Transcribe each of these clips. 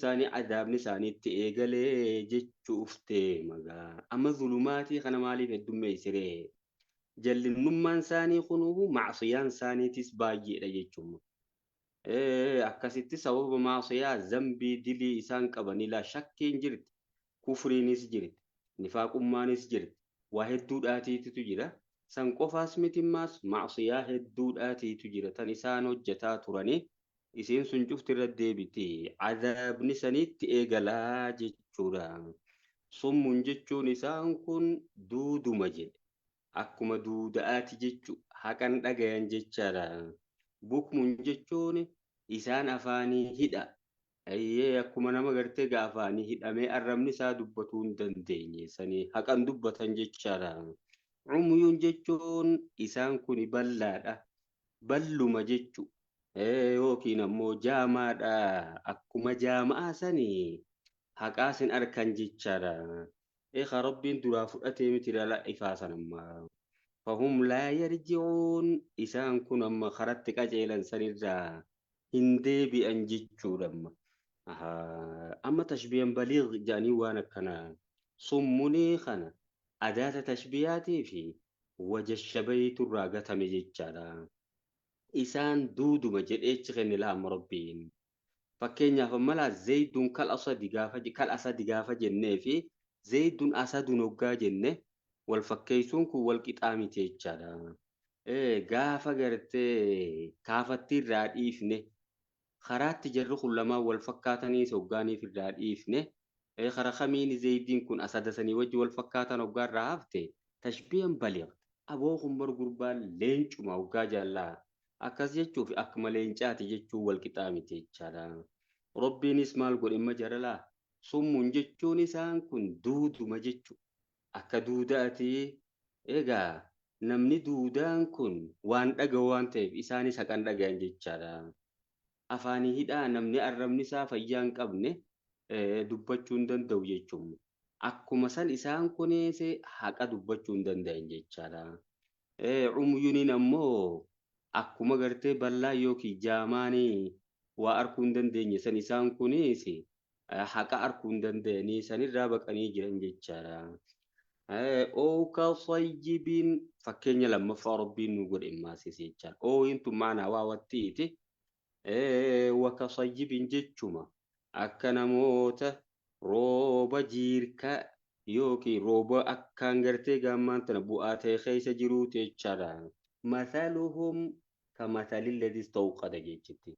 ثاني عذابني ثاني تيجالي جتشوف مغا أما ظلماتي خنا مالي في الدم يسري جل النمان ثاني خنوه معصيان ثاني تسباجي رجتشم إيه أكاسيتي سبب معصية ذنبي دلي إسان قبني لا شك جرت كفرينيس جرت نفاق أمانيس جرت وهدود آتي تجرى سان قفاس متماس معصية هدود آتي تجرى تن إسان وجتا تراني إسين سنجفت الردبتي عذاب نسانيت إيقلا جتشورا صم جتشون إسان كن دود مجد أكما دود آتي جتشو حقا دقيان جتشارا بكم جتشون إسان أفاني هدا أيه akkuma nama gartee gaafaanii hidhamee arrabni isaa dubbatuu hin dandeenye sanii haqan dubbatan jechaadha. Umuyuun jechuun isaan kun bal'aadha. Balluma jechu. Yookiin ammoo jaamaadha. Akkuma jaamaa sanii haqaasin arkan jechaadha. Eeqa rabbiin duraa fudhatee miti dhala ifaasan amma. Fahum laa yarji'uun isaan kun amma karatti qajeelan sanirraa hin deebi'an jechuudha amma. أما تشبيه بليغ جاني وانا كنا صمني خنا أداة تشبيهاتي في وجه الشبيت الراقة مجيجالا إسان دودو مجد إيش غني لها مربين فكينيا فمالا زيدون كالأسد قافة جنة في زيدون أسد نقا جنة والفكيسون كو والكتامي تيجالا إيه قافة قرتي كافتي راديفني خرات جرّ كلما والفكاتني سوغاني في الراديفنه خرا خمين زيدين كن أسادسني وجه والفكاتن وقار رافته تشبيه بليغ أبو خمبر قربان لينش ما وقا جالا أكاس يجو في أكمل لينشات يجو والكتامي تيجالا ربي نسمال قل إما جرلا صم ججو نسان كن دود مججو أكا دوداتي إيغا نمني دودان كن وان أغوان تيب إساني سكان أغان ججالا afaanii hidhaa namni arrabni isaa fayyaan qabne dubbachuu hin danda'u jechuun akkuma san isaan kuneese haqa dubbachuu hin danda'an jechaadha. Umuyuuniin ammoo akkuma gartee bal'aa yookiin jaamaanii waa arguu hin dandeenye san isaan kuneese haqa arguu hin danda'anii sanirraa baqanii jiran jechaadha. Ooka sayyibiin fakkeenya lammaffaa rabbiin nu godhe maasise jechaadha. Ooyintu maanaa waa wattiiti. وكصيب جتشما أكنا موتا روبا جيركا يوكي روبا أكان غرتي غامان تنبؤاتي خيس جروتي تشارا مثلهم كمثل الذي استوقد جتشتي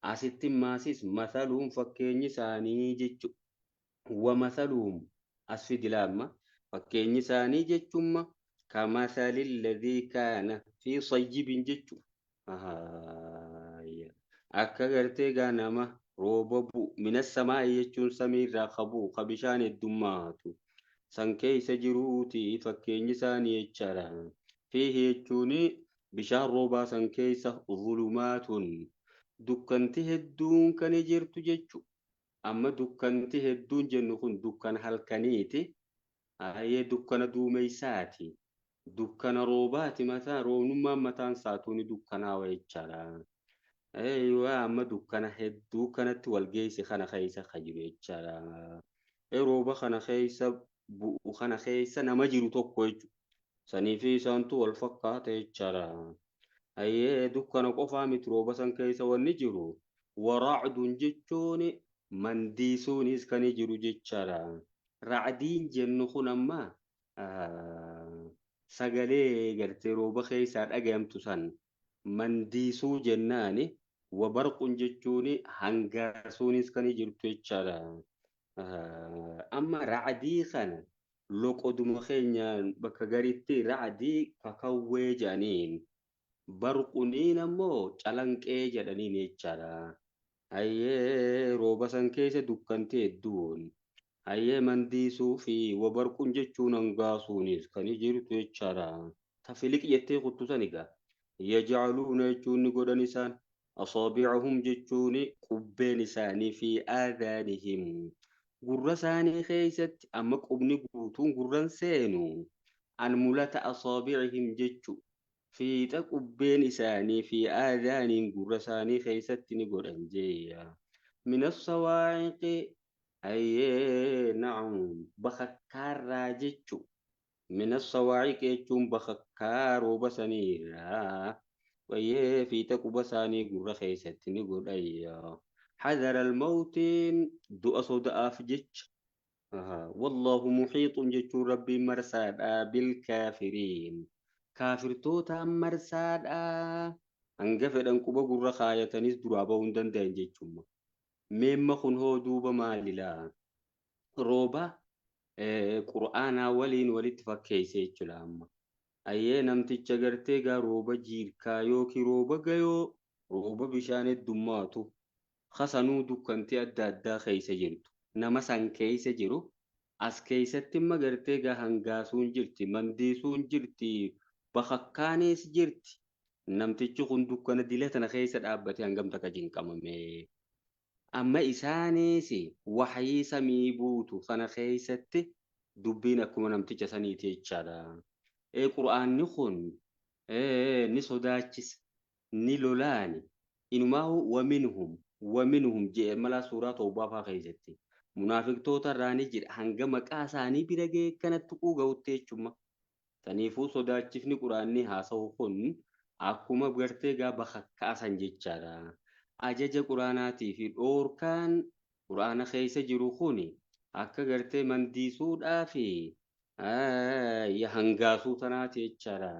أستي ماسيس مثلهم فكيني ساني جتشو ومثلهم أسفد لما فكيني ساني جتشما كمثل الذي كان في صيب جتشو akka gartee ganama rooba mina samaa jechuun samiirraa qabu bishaan heddummaatu san keessa jiruuti fakkeenyi isaanii jechaadha. Fiihi jechuun bishaan roobaa san keessa zulumaatun dukkanti hedduun kan jirtu jechu. Amma dukkanti hedduun jennu kun dukkan halkaniiti. Dukkana duumeysaati. Dukkana roobaati mataa roobnummaan mataan saatuuni dukkanaawa jechaadha. أيوة أما دكانة هدو كانت والجيس خنا خيسة خجريتشارا روبا خنا خيسة بو خنا خيسة نمجرو توكويج سنيفي سانتو والفقات يتشارا أيه دكانة قفا متروبا سان كيسة والنجرو ورعد جتشوني منديسوني سكني جرو جتشارا رعدين جنخو نما سغالي غرتي روبا خيسة أجامتو سان منديسو جناني وبرق جتوني هنغاسونيس كاني جرتو يتشارا أما رعدي خانا لوكو دمخينيا بكا غريتي رعدي كاكاوي جانين برقونين أمو چالنك إيجا دانين يتشارا أيه روباسان كيسة دكانتي الدون أيه منديسو في وبرق جتون هنغاسونيس كاني جرتو يتشارا تفليك يتي خطو سانيكا يجعلون يجون قدنسان أصابعهم جتوني قبين لساني في آذانهم قرساني خيست أما قبني قوتون قرن سينو أنملة أصابعهم جتو في تقبين لساني في آذان قرساني خيست نقرن جيا من الصواعق أي نعم بخكار راجتشو من الصواعق يجون بخكار وبسنيرا ويه في تكو بساني قرى خيستني قرى أيه حذر الموت دو أصد أفجتش والله محيط جتشو ربي مرساد بالكافرين كافر توتا مرساد هنقفل أنكوبا قرى خايتنيس درابا وندن دين جتشو مما خن هو دوبا مالي لا روبا qur'aanaa waliin walitti fakkeessee jechuudha amma. Ayyee namticha gartee gaa rooba jiirkaa yookiin rooba gayoo rooba bishaan heddummaatu hasanuu dukkantee adda addaa keessa jirtu. Nama san keessa jiru as keessatti imma gartee gaa hangaasuun jirti, mandiisuun jirti, bakakkaanees jirti. Namtichi kun dukkana dila tana keessa dhaabbatee hangam takka jinqamame. Amma isaanis waxyii samii buutu kana keessatti dubbiin akkuma namticha saniiti jechaadha. Qur'aanni kun ni sodaachisa, ni lolaani. Inumaahu waminhum jee mala suuraa toobaa fa'aa keessatti. Munaafiqtoota irraa ni jira hanga maqaa isaanii bira ga'e kanatti quuga'utti jechuudha. Saniifuu sodaachifni qur'aanni haasa'u kun akkuma gartee gaa bakakkaasan jechaadha. Ajaja quraanaatii fi dhoorkaan quraana keessa jiru kun akka gartee mandiisuudhaa fi hangaasuu tanaati jechaadha.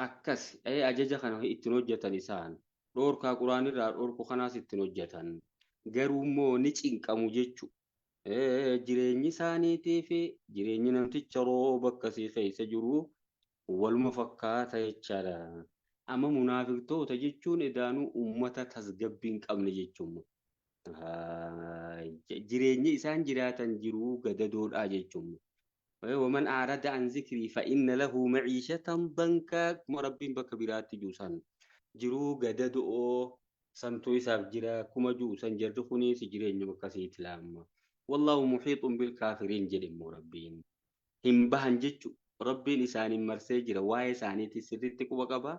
Akkas ajaja kana ittiin hojjetan isaan dhoorkaa quraanirraa dhoorku kanaas ittiin hojjetan garuu immoo ni cinqamu jechuudha. Jireenyi isaaniitii fi jireenyi namticha rooba akkasii keessa jiru waluma fakkaata jechaadha. Amma munaafiqtoota jechuun edaanuu uummata tasgabbii hin qabne jechuudha. Jireenyi isaan jiraatan jiruu gadadoodhaa jechuudha. ومن أعرض عن ذكري فإن له معيشة ضنكا كما ربين بك براتي جوسان جرو قددو سنتو إساف جرا كما جوسان جردخوني سجرين مكاسيت لام والله محيط بالكافرين جرم ربين هم بهن جتشو ربين إسان مرسي جرا واي ساني تسرتك وقبا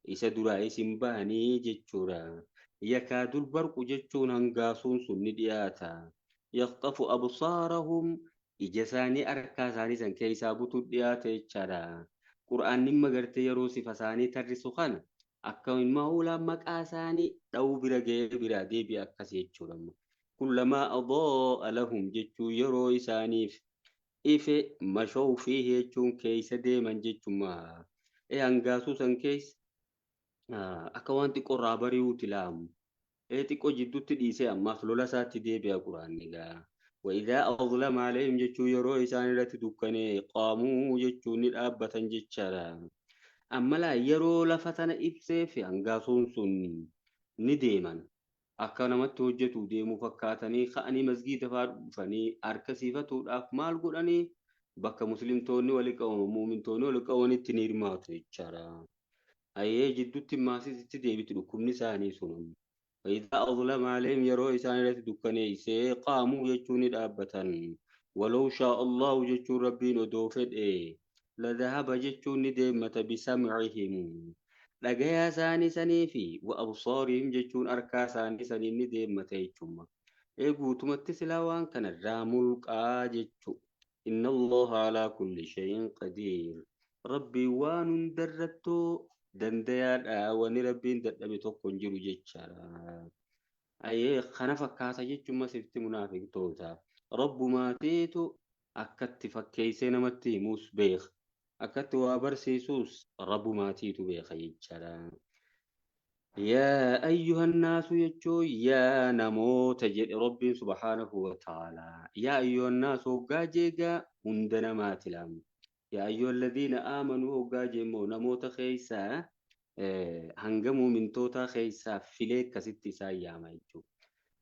إسا درا إسم بهني جتشورا يكاد البرق جتشون هنقاسون سندياتا يخطف أبصارهم ijasaanii harkaa isaanii san keessaa butuu dhiyaate jechaadha. Qur'aanni magartee yeroo sifa isaanii tarrisu kana akka immoo uulaan maqaa isaanii dha'uu bira ga'ee bira deebi'e akkas jechuudha. Kullamaa adoo'a lahum jechuu yeroo isaaniif ife mashoo fi jechuun keessa deeman jechuudha. Hangaasuu san keessa akka waan xiqqoorraa bari'uuti laamu. Xiqqoo jidduutti dhiisee ammaaf lola isaatti deebi'a quraanni gaa. وإذا أظلم عليهم جتشو يرو إسان التي دكاني قاموا جتشو نلأبة جتشارا أما لا يرو لفتن إبسي في أنقاصون سني نديما أكنا متوجتو ديمو فكاتني خاني مسجد فاني أركسي فتو الأكمال قراني بكا مسلم توني ولكو مؤمن توني ولكو نتنير مات جتشارا أيه جدو تماسي ستدي بتلكم نساني سنن وإذا أظلم عليهم يروا إسان التي دكاني قاموا يجون الأبة ولو شاء الله يجون ربين ودوفد لذهب يجون ديمة بسمعهم لقيا ساني سنيفي وأبصارهم يجون أركا ساني سنين ديمة يجون قوتم التسلاوان كان الرامل قاجتو إن الله على كل شيء قدير ربي وان درتو dandayaadha wani rabbiin dadhabe tokko hin jiru jechaadha. Kana fakkaata jechuun masifti munaafiqtoota. Rabbumaatiitu akkatti fakkeessee namatti himuus beeka. Akkatti waa barsiisuus rabbumaatiitu beeka jechaadha. Yaa ayyuhan naasu jechuun yaa namoota jedhe rabbiin subhaanahu wa ta'ala. Yaa ayyuhan naasu hoggaa jeegaa hunda namaati laamu. يا أيها الذين آمنوا وقاجموا نموت خيسا هنجموا من توتا خيسا فيليك كستي سايا مايجو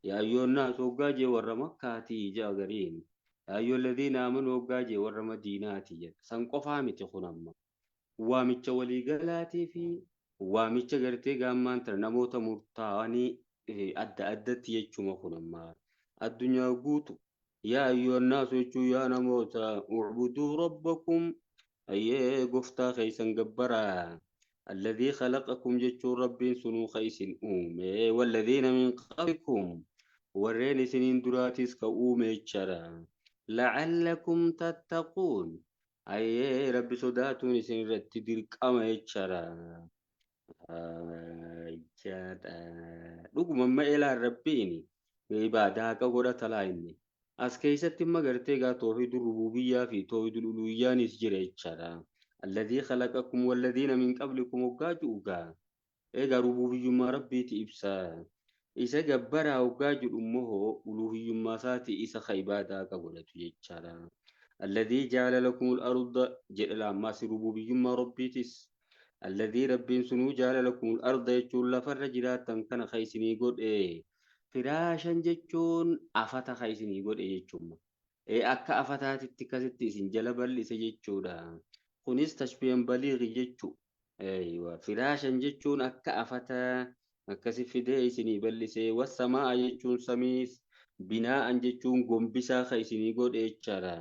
يا أيها الناس وقاجي ورمكاتي جاغرين يا أيها الذين آمنوا وقاجي ورمديناتي سنقفا متخنما وامتش ولي قلاتي في وامتش قرتي قامان تر نموت مرتاني أدت يجو مخنما الدنيا قوتو يا أيها الناس يا نموت اعبدوا ربكم أيه قفتا خيسا قبرا الذي خلقكم جتشو رب سنو خيس والذين من قبلكم warreen isiniin duraatis ka uume jechaadha la'allakum tattaquun ayyee rabbi sodaatuun isin irratti dirqama jechaadha jechaadha dhuguma amma eelaan rabbiin ibaadaa haqa godhata laa inni as keessatti imma gartee gaa toohidul rububiyyaa fi toohidul uluhiyyaanis jira jechaadha alladhii khalaqakum walladhiina min qablikum waggaa ju'ugaa egaa rububiyyummaa rabbiiti ibsa isa gabbaraa waggaa jedhu immoo uluhiyyummaa isaati isa ka ibaadaa haqa godhatu jechaadha alladhii ja'ala lakumul arda jedhe laammaas rububiyyummaa rabbiitis alladhii rabbiin sunuu ja'ala lakumul arda jechuun lafarra jiraattan kana ka isinii godhe firaashan jechuun afata ka isinii godhe jechuudha. Akka afataatitti akkasitti isin jala bal'ise jechuudha. Kunis tashbihan baliiqi jechuudha. Firaashan jechuun akka afataa akkasi fidee isinii bal'ise wasamaa jechuun samiis binaa'an jechuun gombisaa ka isinii godhe jechaadha.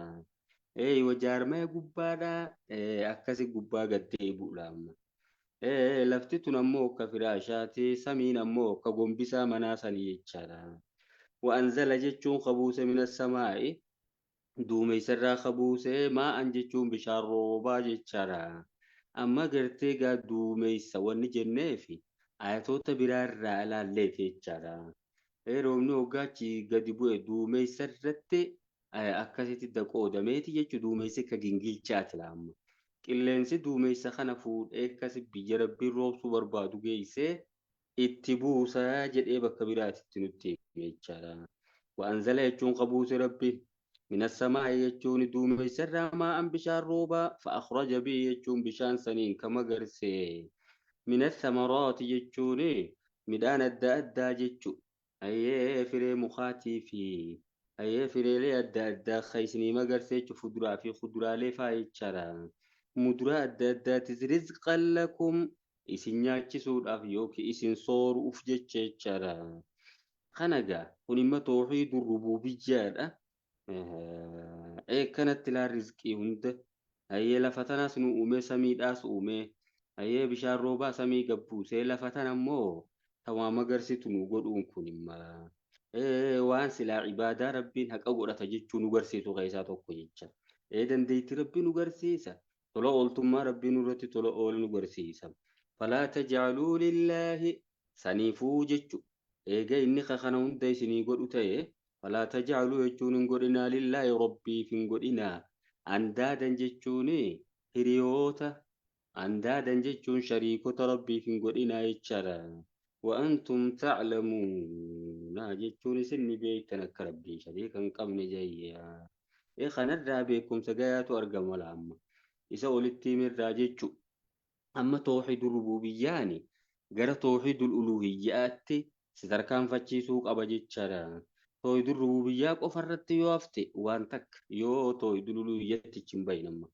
Wajaarmee gubbaadha akkasi gubbaa gaddee bu'uudha. Lafti tun ammoo akka firaashaati samiin ammoo akka gombisaa manaa sanii jechaadha wa'anzala jechuun qabuuse mina samaa'i duumeessarraa qabuuse maa'an jechuun bishaan roobaa jechaadha amma gartee gaa duumeessa wanni jenneefi ayatoota biraarraa ilaalleef jechaadha roobni hoggaachi gadi bu'e duumeessarratti akkasitti daqoodameeti jechuu duumeessi akka gingilchaati laamma qilleensi duumeessa kana fuudhee akkasi biyya rabbiin roobsuu barbaadu geessee itti buusaa jedhee bakka biraatitti nutti jechaadha. Wa'anzala jechuun qabuuse rabbiin minas samaa jechuun duumeessa irraa maa'an bishaan roobaa fa'akhraja bii jechuun bishaan saniin kama garsee minas samaraati jechuun midhaan adda addaa jechuu ayyee firee mukaatii fi ayyee fireelee adda addaa ka isinii magarsee jechuun fuduraa fi kuduraalee fa'aa jechaadha. Muduraa adda addaatis rizqan lakum isin nyaachisuudhaaf yookiin isin sooruuf jechaadha. Kana gaa kun imma toohidul rububiyyaadha. Kanatti laa rizqii hunda ayyee lafa tanaas nu uume samiidhaas uume ayyee bishaan roobaa samii gabbuusee lafa tana ammoo tawaa magarsitu nu godhuun kun imma waan silaa ibaadaa rabbiin haqa godhata jechuu nu garsiisu keessaa tokko jecha. Dandeettii rabbii nu garsiisa. tola ooltummaa rabbiin irratti tola oolu nu garsiisa falaa tajaaluu lillaahi saniifuu jechu eega inni kana hunda isinii godhu ta'e falaa tajaaluu jechuun hin godhinaa lillaahi rabbiif hin godhinaa andaadan jechuun hiriyoota andaadan jechuun shariikota rabbiif hin godhinaa jechaadha wa'antum ta'lamuuna jechuun isin ni beektan akka rabbii shariika hin qabne jayyaa kanarraa beekumsa gayaatu argama laamma isa olitti mirraa jechu amma toohidul rububiyyaani gara toohidul uluhiyyaatti sadarkaanfachiisuu qaba jechaadha toohidul rububiyyaa qofarratti yoo hafte waan takka yoo toohidul uluhiyyaatti hin bahinamma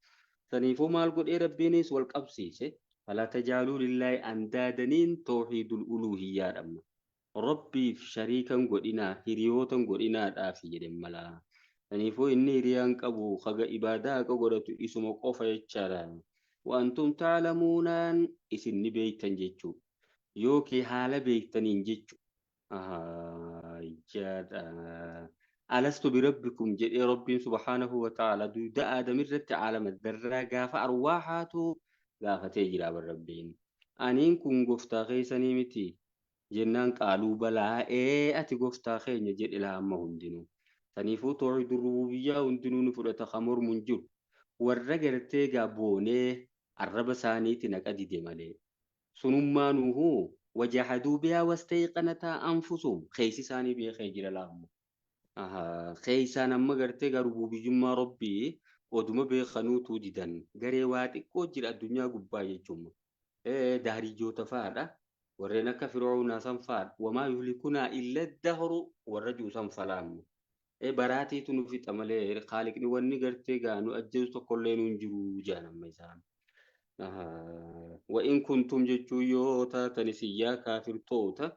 saniifuu maal godhee rabbiinis wal qabsiise falaa tajaaluu lillaahi andaadaniin toohidul uluhiyyaadhamma rabbiif shariikan godhinaa hiriyootan godhinaadhaaf jedhen malaa saniifuu inni hiriyaan qabu haga ibaadaa haqa godhatu isuma qofa jechaadha wantum taalamuunaan isin ni beektan jechuu yookiin haala beektaniin jechuu alastu birabbikum jedhee rabbiin subhaanahu wa ta'ala duuda aadamirratti caalama darraa gaafa arwaahaatu gaafatee jira barrabbiin aniin kun goftaa keessanii miti jennaan qaaluu balaa ati goftaa keenya jedhe laamma hundinuu saniifuu toohidul rububiyyaa hundinuu ni fudhata kamor mun jiru warra gartee gaaboonee arraba isaaniitti naqa dide malee sunummaanuhu wajahaduu bihaa wastayqanataa anfusum keeysi isaanii beekee jira laamma keeysaan amma gartee gaa rububiyyummaa rabbii oduma beekanuutuu didan garee waa xiqqoo jira addunyaa gubbaa jechuudha daarijoota fa'aadha warreen akka fir'aunaa san fa'aadha wamaa yuhlikunaa illa dahru warra juusan falaamma baraatiitu nu fixa malee qaaliqni wanni gartee gaa nu ajjeesu tokkollee nu hin jiru jaanamma isaan wa'in kuntum jechuu yoo taatan isin yaa kaafirtoota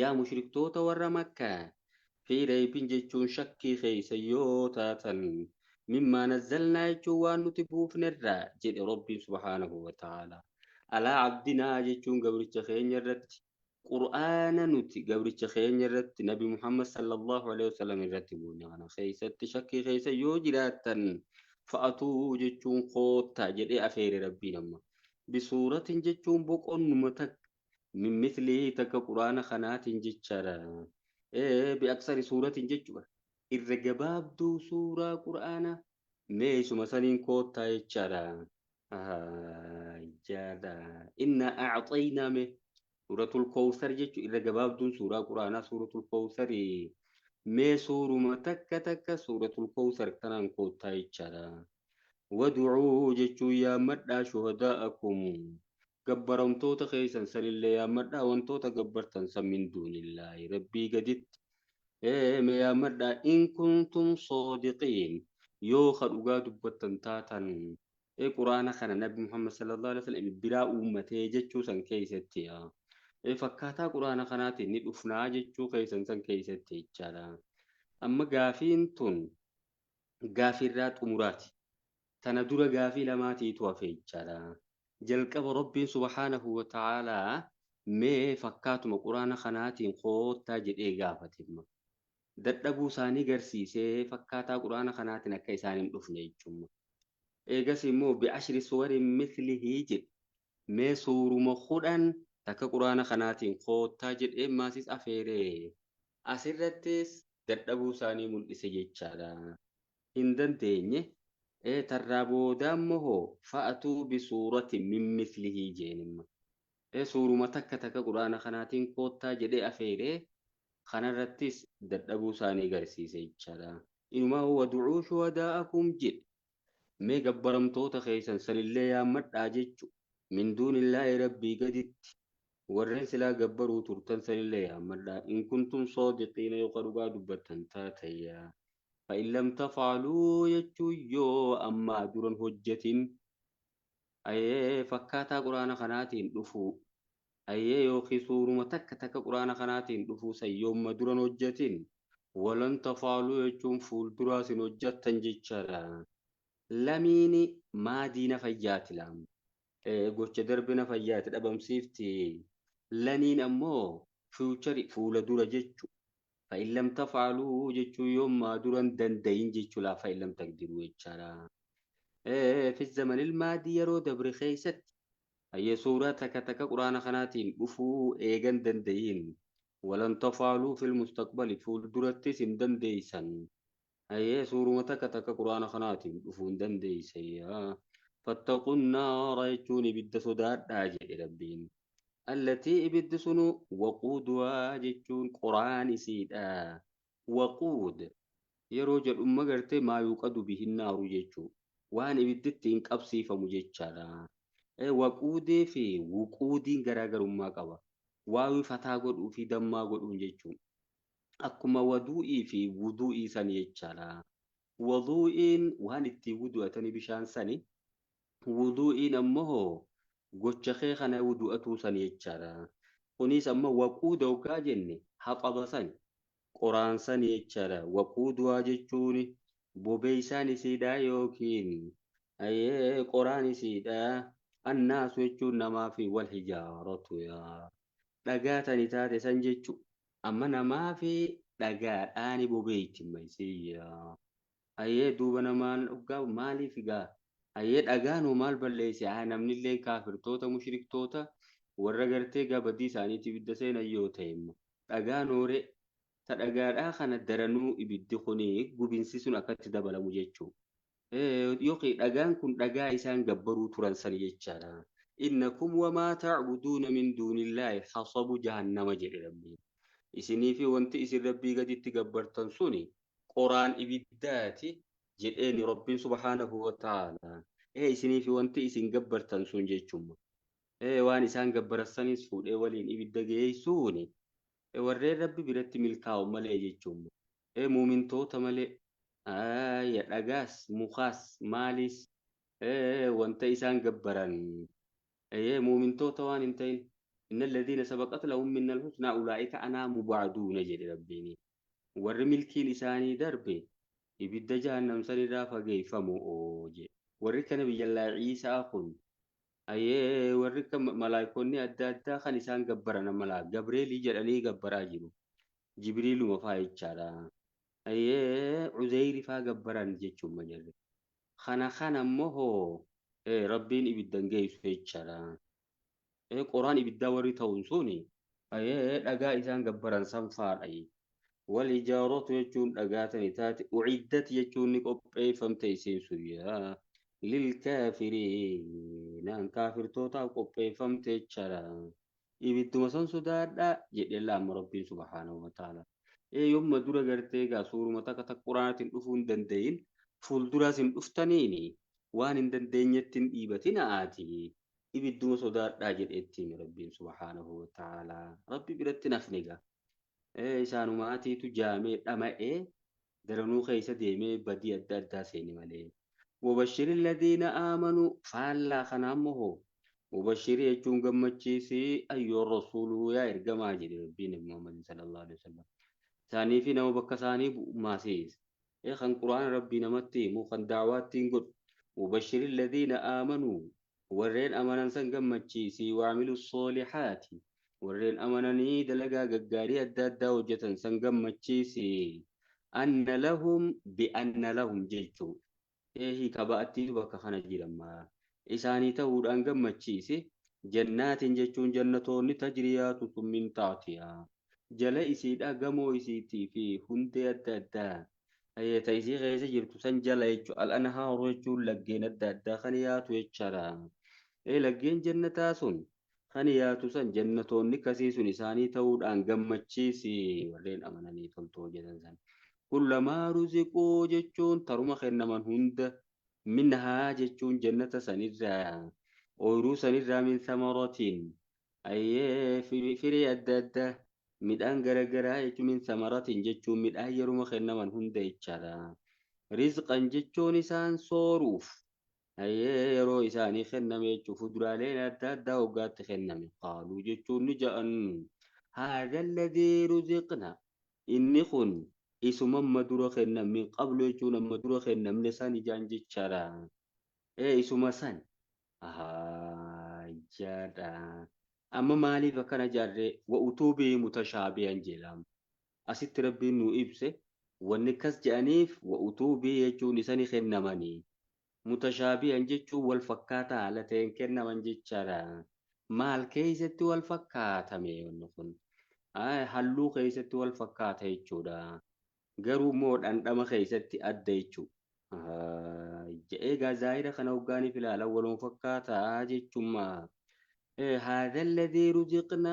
yaa mushriktoota warra makkaa fi reebin jechuun shakkii keeysa yoo taatan mimmaa nazzalnaa jechuun waan nuti buufnerraa jedhe rabbiin subhaanahu wa ta'ala alaa abdinaa jechuun gabricha keenya irratti qur'aana nuti gabricha keenya irratti nabi Muhammad sallallahu alaihi wasallam irratti buune kana keessatti shakkii keessa yoo jiraattan fa'atuu jechuun koottaa jedhee afeere rabbiin amma bisuuratin jechuun boqonnuma takka min mislii takka qur'aana kanaatiin jechaadha bi'aksari suuratin jechuudha irra gabaabduu suuraa qur'aana meesuma saniin koottaa jechaadha jaadha inna a'xaynaa mee suratul kawsar jechuun irra gabaabduun suuraa quraanaa suratul kawsar mee suuruma takka takka suratul kawsar kanaan koottaa jechaadha wad'uu jechuun yaammadhaa shuhadaa'akum gabbaramtoota keessan sanillee yaammadhaa wantoota gabbartan san min duunillaahi rabbii gaditti mee yaammadhaa in kuntum soodiqiin yoo ka dhugaa dubbattan taatan quraana kana nabi Muhammad sallallahu alaihi wasallam biraa uummatee jechuu san keessatti fakkaataa quraana kanaatiin ni dhufnaa jechuu keessan san keessatti jechaadha. Amma gaafiin tun gaafirraa xumuraati. Tana dura gaafii lamaatiitu hafe jechaadha. Jalqaba rabbiin subhaanahu wa ta'aalaa mee fakkaatuma quraana kanaatiin koottaa jedhee gaafatimma. Dadhabuu isaanii garsiisee fakkaataa quraana kanaatiin akka isaan hin dhufne jechuudha. Eegas immoo bi'ashri suwarin mislihii jedhe mee suuruma kudhan takka quraana kanaatiin koottaa jedhee maasis afeeree asirrattis dadhabuu isaanii mul'ise jechaadha. Hin dandeenye tarraa boodammoo fa'atuu bisuuratin min mislihii jeenimma. Suuruma takka takka quraana kanaatiin koottaa jedhee afeeree kanarrattis dadhabuu isaanii garsiise jechaadha. Inumaa wad'uu shuhadaa'akum jedhe mee gabbaramtoota keessan sanillee yaammadhaa jechu min duunillaahi rabbii gaditti warreen silaa gabbaruu turtan sanillee yaammadhaa in kuntum soodiqiina yoo dhugaa dubbattan taatayya fa'in lam tafaaluu jechuun yoo ammaa duran hojjetin fakkaataa quraana kanaatiin dhufuu yookiin suuruma takka takka quraana kanaatiin dhufuu sayyoomma duran hojjetin walan tafaaluu jechuun fuulduraa sin hojjettan jechaadha. Lamiini maadiina fayyaati laamu. Gocha darbina fayyaati dhabamsiifti. Laniin ammoo fiichari fuula dura jechu. Fa'in lam tafaaluu jechuun yoommaa duran dandayin jechuu laa fa'in lam taqdiruu jechaadha. Fi zamanil maadii yeroo dabre keessatti hayyee suuraa takka takka quraana kanaatiin dhufuu eegan dandayin. Walan tafaaluu fil mustaqbali fuuldurattis hin dandeeysan. suuruma takka takka quraana kanaatiin dhufuu hin dandeeysa. فاتقوا النار يجون ibidda sodaadhaa jedhe rabbiin. التي ibiddi sunu waquuduhaa jechuun quraan isiidha. Waquud yeroo jedhumma gartee maa yuuqadu bihin naaru jechuu waan ibidditti hin qabsiifamu jechaadha. Waquudii fi wuquudiin garaagarummaa qaba. Waawii fataa godhuu fi dammaa godhuun jechuun. Akkuma waduu'ii fi wuduu'ii sani jechaadha. Waduu'iin waan ittiin wudu'atanii bishaan sani. Wuduu'iin ammoo gocha kee kana wudu'atuu sani jechaadha. Kunis ammoo waquuda ogaa jenne haphaba sani. Qoraan sani jechaadha. Waquuduwaa jechuun bobeeysaan isiidhaa yookiin qoraan isiidhaa. Annaasu jechuun namaa fi wal hijaaratu dhagaa tani taate san jechuun. Amma namaa fi dhagaadhaani bobeeyti maysiyya. Duuba namaan dhugaa maaliif gaa? Dhagaanoo maal balleesse? Namnillee kaafirtoota mushriktoota warra gartee gabadii isaaniitti ibidda seenan yoo ta'e dhagaanoore ta dhagaadhaa kana daranuu ibiddi kuni gubinsi sun akkatti dabalamu jechuudha. Yookiin dhagaan kun dhagaa isaan gabbaruu turan sani jechaadha. Innakum wamaa ta'buduuna min duunillaahi hasabu jahannama jedhe rabbiin. Isinii fi wanti isin rabbii gaditti gabbartan suni qoraan ibiddaati jedheeni rabbiin subhaanahu wa ta'ala. Isinii fi wanti isin gabbartan sun jechuudha. Waan isaan gabbarsanis fuudhee waliin ibidda geessuuni warreen rabbi biratti milkaa'u malee jechuudha. Muumintoota malee dhagaas mukaas maalis wanta isaan gabbaran muumintoota waan hin ta'in. إن الذين سبقت لهم من الحسنى أولئك أنا مبعدون جل ربيني ورملكي لساني دربي يبدأ جهنم سنرا فجي فموج ورك نبي الله عيسى أخن warri malaayikoonni adda addaa kan isaan gabbaran malaa Gabreelii jedhanii gabbaraa jiru. Jibriiluma fa'aa jechaadha. Uzeyri fa'aa gabbaran jechuun majalli. Kana ammoo rabbiin ibiddan geessu jechaadha. Qoraan ibiddaa warri ta'uun suni dhagaa isaan gabbaran san fa'aadha. والإجارة يجون أجاتني تاتي أعدت يجون قبي فمتي سينسويا للكافرين أن كافر توتا قبي فمتي تشرا إبتو مسان سودادا جد الله ربي سبحانه وتعالى يوم ما دورا غرتي غا سورو متا كتا قرآن تنفون دندين فول دورا سن افتنيني وان دندين يتن إيبتين آتي إبتو مسودادا جد إتين ربي سبحانه وتعالى ربي برتنا فنيغا isaanumaatiitu jaamee dhama'ee daranuu keessa deemee badii adda addaa seeni malee. Wabashiri alladhiina aamanuu faallaa kanaan moo wabashiri jechuun gammachiisii ayyoon rasuuluu yaa ergamaa jedhe rabbiin Muhammad sallallahu alaihi wasallam. Isaanii fi nama bakka isaanii bu'uumaasees. Kan quraana rabbii namatti himu kan daawwaattiin godhu. Wabashiri alladhiina aamanuu warreen amanan san gammachiisii waamilu soolihaati. warreen amananii dalagaa gaggaarii adda addaa hojjetan san gammachiisi anna lahum bi anna lahum jechuu kaba'attiitu bakka kana jedhama isaanii ta'uudhaan gammachiisi jannaatiin jechuun jannatoonni tajriyaatu sun min taatiya jala isiidha gamoo isiitii fi hundee adda addaa ta isii keessa jirtu san jala jechuu al-anhaaru jechuun laggeen adda addaa kan yaatu jechaadha laggeen jannataa sun kan yaatu san jannatoonni kasii sun isaanii ta'uudhaan gammachiisi warreen amananii toltoo jedhan san kullamaa ruziquu jechuun taruma kennaman hunda minhaa jechuun jannata sanirraa ooyiruu sanirraa min samaratiin firii adda addaa midhaan garagaraa jechuun min samaratiin jechuun midhaan yeruma kennaman hunda jechaadha rizqan jechuun isaan sooruuf yeroo isaanii kenname jechuun fuduraaleen adda addaa waggaatti kenname qaaluu jechuun ni ja'an haadha alladhii ruziqna inni kun isuma amma dura kenname qablu jechuun amma dura kennamne san ijaan jechaadha isuma san jaadha amma maaliif akkana jaarree wa'utuu bii mutashaabihan jedhama asitti rabbiin nu ibse wanni kas jedhaniif wa'utuu bii jechuun isani kennamanii mutashaabihan jechuun wal fakkaata haala ta'een kennaman jechaadha. Maal keessatti wal fakkaatame wanni kun? Halluu keessatti wal fakkaata jechuudha. Garuu immoo dhandhama keessatti adda jechuudha. Egaa zaahira kana hoggaaniif ilaalan waluma fakkaataa jechuudha. Haadha alladhii ruziqna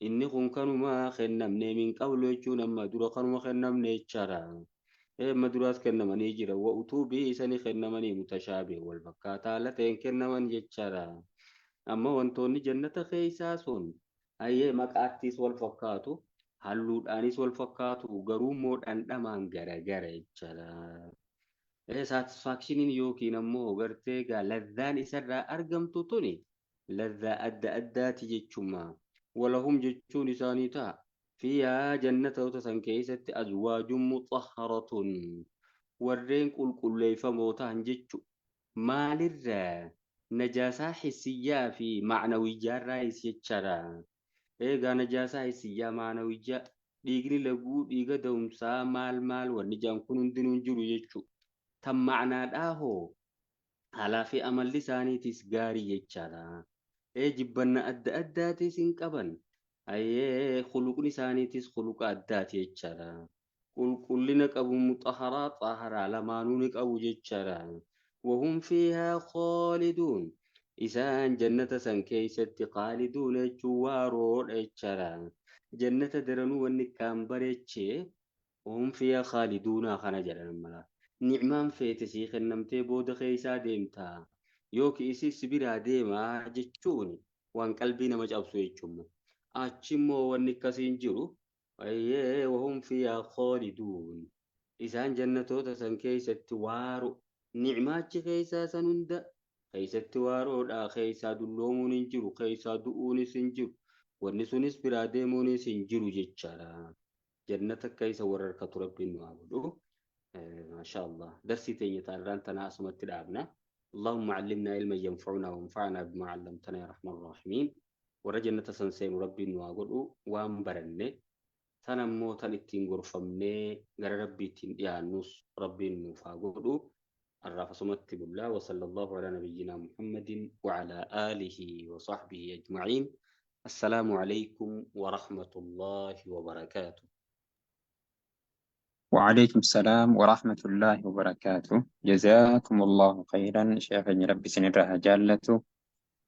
inni kun kanuma kennamne min qablu jechuun amma dura kanuma kennamne jechaadha. Maduraas kennamanii jira wa'utuu bii isanii kennamanii mutashaabe wal fakkaataa haala ta'een kennaman jechaadha amma wantoonni jannata keessaa sun maqaattis wal fakkaatu halluudhaanis wal fakkaatu garuu immoo dhandhamaan garagara jechaadha saatisfaakshiniin yookiin ammoo gartee egaa lazzaan isarraa argamtu tuni lazzaa adda addaati jechuudha walahum jechuun isaanii ta'a فيها جنة وتسن كيست أزواج مطهرة ورين قل لي فموتان جتشو مال الرا نجاسة حسية في معنوي جار رئيس يتشرا إيغا نجاسة حسية معنوي جار ديغني لغو ديغا دومسا مال ونجام كنون دنون جرو يتشو تم معنى داهو على في أمل لساني تسغاري يتشرا جبنا أدى سنقبن خلقني ثانيتيس خلق أدات يجرا كلنا أبو مطهرات طهرا لمانونك أبو ججرا وهم فيها خالدون إسان جنة سنكيست خالدون جوارو يجرا جنة درنو ونكام بريتشي وهم فيها خالدون خنا جرا الملا نعمان فيتسي خنمتي بود خيسا ديمتا يوكي إسي سبيرا ديما جتشوني وان قلبينا مجأبسو يجمو أتشمو ونكاسين جرو وهم فيها خالدون إسان جنتو تسن كيسة وارو نعمات كيسا سنند كيسة وارو دا كيسا دلومون جرو كيسا دؤون سنجرو ونسونس براديمون سنجرو جتشارا جنة كيسا ورركة رب النوابدو ما شاء الله درسي تيني تاران تناسمت الأبناء اللهم علمنا علما ينفعنا وانفعنا بما علمتنا يا رحمن الراحمين. ورجنة سنسين ربي نواقلوا وانبرني تنمو تنتين غرفمني غير ربي تنديانوس ربي نفاقلوا الرافع سمت بالله وصلى الله على نبينا محمد وعلى آله وصحبه أجمعين. السلام عليكم ورحمة الله وبركاته. وعليكم السلام ورحمة الله وبركاته. جزاكم الله خيرا شيخ ربي سنرها جالته.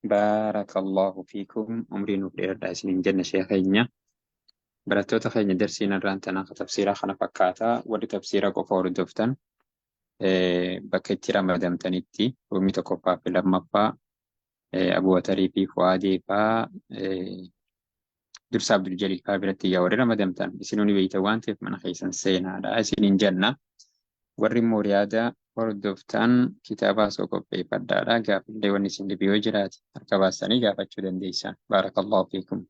بارك الله فيكم أمرين وخير داسين جنة شيخينيا. براتوتا خينيا درسينا رانتنا تفسيرا خنا فكاتا ودي تفسيرا قفور الدفتن بكتي رمضان تنتي وميتا قفا في لما أبو وتري في فؤادي فا درس عبد الجليل فا برتي يا وري رمضان تن سنوني بيتا وانتي من خيسن سينا على سنين جنة warri Mooriyaada hordoftan kitaaba osoo qopheeffadhaadha. Gaafillee wanni isin dhibe yoo jiraate harka baastanii gaafachuu dandeessan. Baarakallahu fiikum.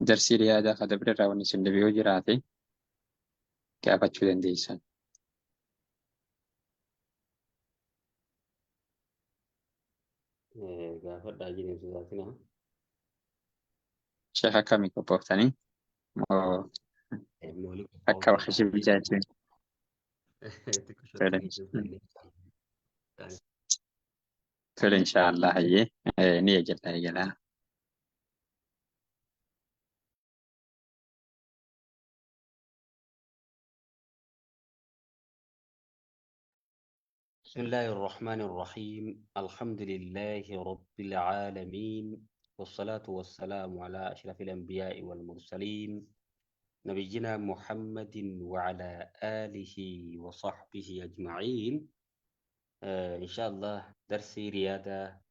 Darsii riyaadaa kan dabreerraa wanni isin dhibe yoo jiraate gaafachuu dandeessan. gaafadhaa jireenya sodaatina. Sheekh akkamii qophooftanii? Moo akka bakka shibbichaatiin? Tole inshaallah hayyee ni eegala. بسم الله الرحمن الرحيم. الحمد لله رب العالمين، والصلاة والسلام على أشرف الأنبياء والمرسلين نبينا محمد وعلى آله وصحبه أجمعين. إن شاء الله درسي ريادة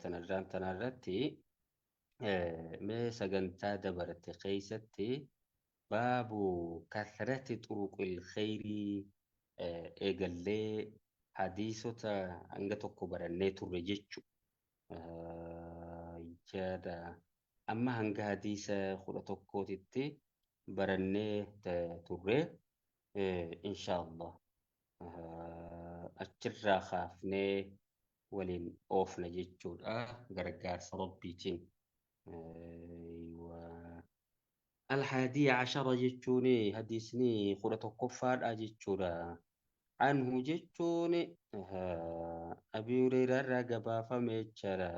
تنرتي ما سجنتا دبرت قيستي باب كثرة طرق الخير إيجالي حديثة أنجتك برنيت الرجيتش جادا أما هنجا حديثة خلطك تتي برنيت توري إن شاء الله أتشرا خافني ولين أوفنا جيتشود غرقار ربيتين. الحادي عشر جيتشوني حديثني خلطك كفار أجيتشودا عنه جيتشوني أبي هريرة رقبا فميتشرا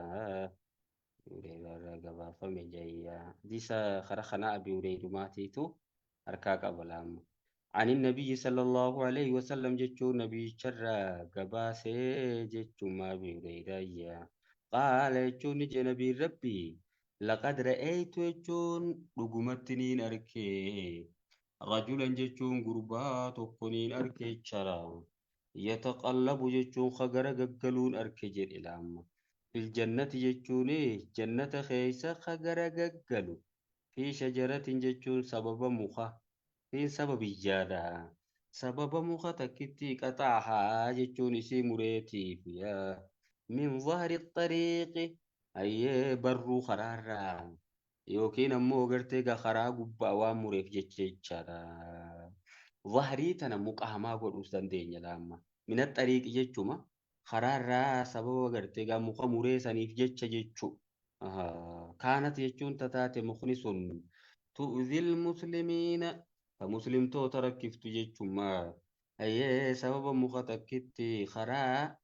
هريرة رقبا فميجايا ديسا خرخنا أبي هريرة ماتيتو أركاك أبلام عن النبي صلى الله عليه وسلم جتشو نبي شرا قباسي جتشو ما أبي هريرة قال جتشو نجي نبي ربي لقد رأيت جتشون رقمتنين أركي رجلا جتشون قربات وقنين أركي شرا يتقلب جتشون خقر قلون أركي جر إلام في الجنة جتشون جنة خيسة خقر قلو في شجرة جتشون سبب مخه في سبب جادا سبب مختكتي قطعها جتشون سي مريتي فيها من ظهر الطريق أي برو خرارا يوكين أمو قرتيغا خراغ بأوام مريف جتشارا ظهري تنا مقاهما قد أستندين يلاما من الطريق جتشوما خرارا سبب قرتيغا مقا مريسا نيف جتشو كانت جتشون تتاتي مخنسون تؤذي المسلمين فمسلم تو تركفت جتشما أي سبب مختكتي خرا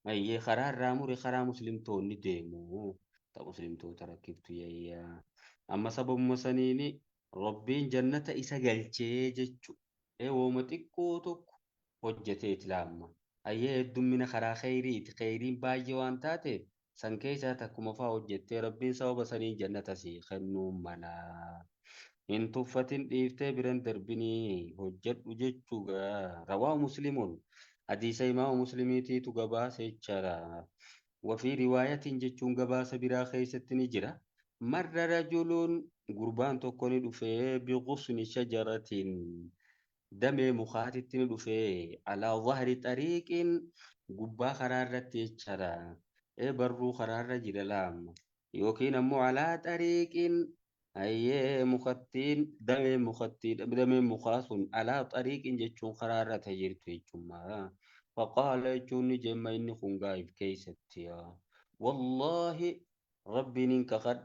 أي خرا راموري خرا مسلم تو نديمو مسلم تو تركفت يا أما سبب مسنيني ربين جنة إسا قلتي جتشو إيه ومتكوتك hojjeteeti laamma ayyee hedduun mina karaa kheyriin baay'ee waan taate san keessaa takkuma fa'aa hojjettee rabbiin sababa sanii jannata sii kennuun mala hin tuffatin dhiiftee biran darbinii hojjedhu jechuudha rawaa muslimuun hadiisa imaama muslimiitiitu gabaase jechaadha وفي رواية جتون قباس برا خيست نجرة مر رجل قربان تكون دفه بغصن شجرة دمي مخاتت دفه على ظهر طريق قبا خرارة تيشرا إيه برو خرارة جرلام يوكين مو على طريق أي مختين دمي مخاص على طريق جتون خرارة تجرت جمّا فقال جوني جمّا إني خنقايف كيستيا والله ربي ننك قد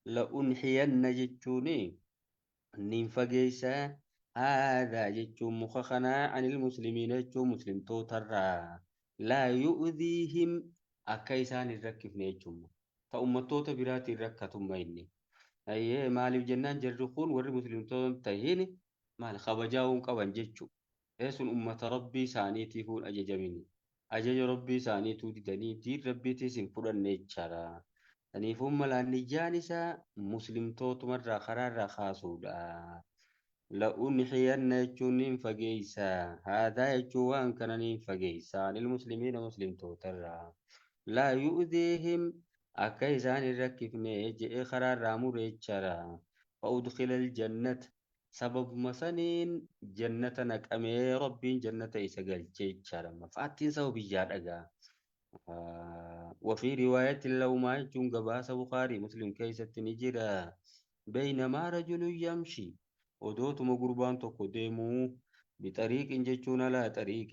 لأنحين جتوني نين فقيسا هذا جتون مخخنا عن المسلمين جتون مسلم توترا لا يؤذيهم أكيسان الركف نيجم فأمتوت براتي الركة إني أيه مالي جنان جرخون ور مسلمتون تهيني مال خبجاهم قوان جتشو إيسون أمة ربي سانيتي فون أججميني أجج ربي سانيتو ديدني دير ربي تيسن فرن نيتشارا تنيفون ملاني جانسا مسلمتوت مرة خرار خاسودا لأنحين يجونين فقيسا هذا يجوان كاننين فقيسا للمسلمين مسلم توترا لا يؤذيهم أكيسان الركفني جئ خرار رامو ريتشارا فأدخل الجنة سبب مسنين جنة نكأمي ربي جنة إسقال جيتشارا مفاتين سو بيجار أغا وفي رواية لو ما يجون قباس بخاري مسلم كيسة نجرا بينما رجل يمشي ودوت مقربان تكو ديمو بطريق جيتشون على طريق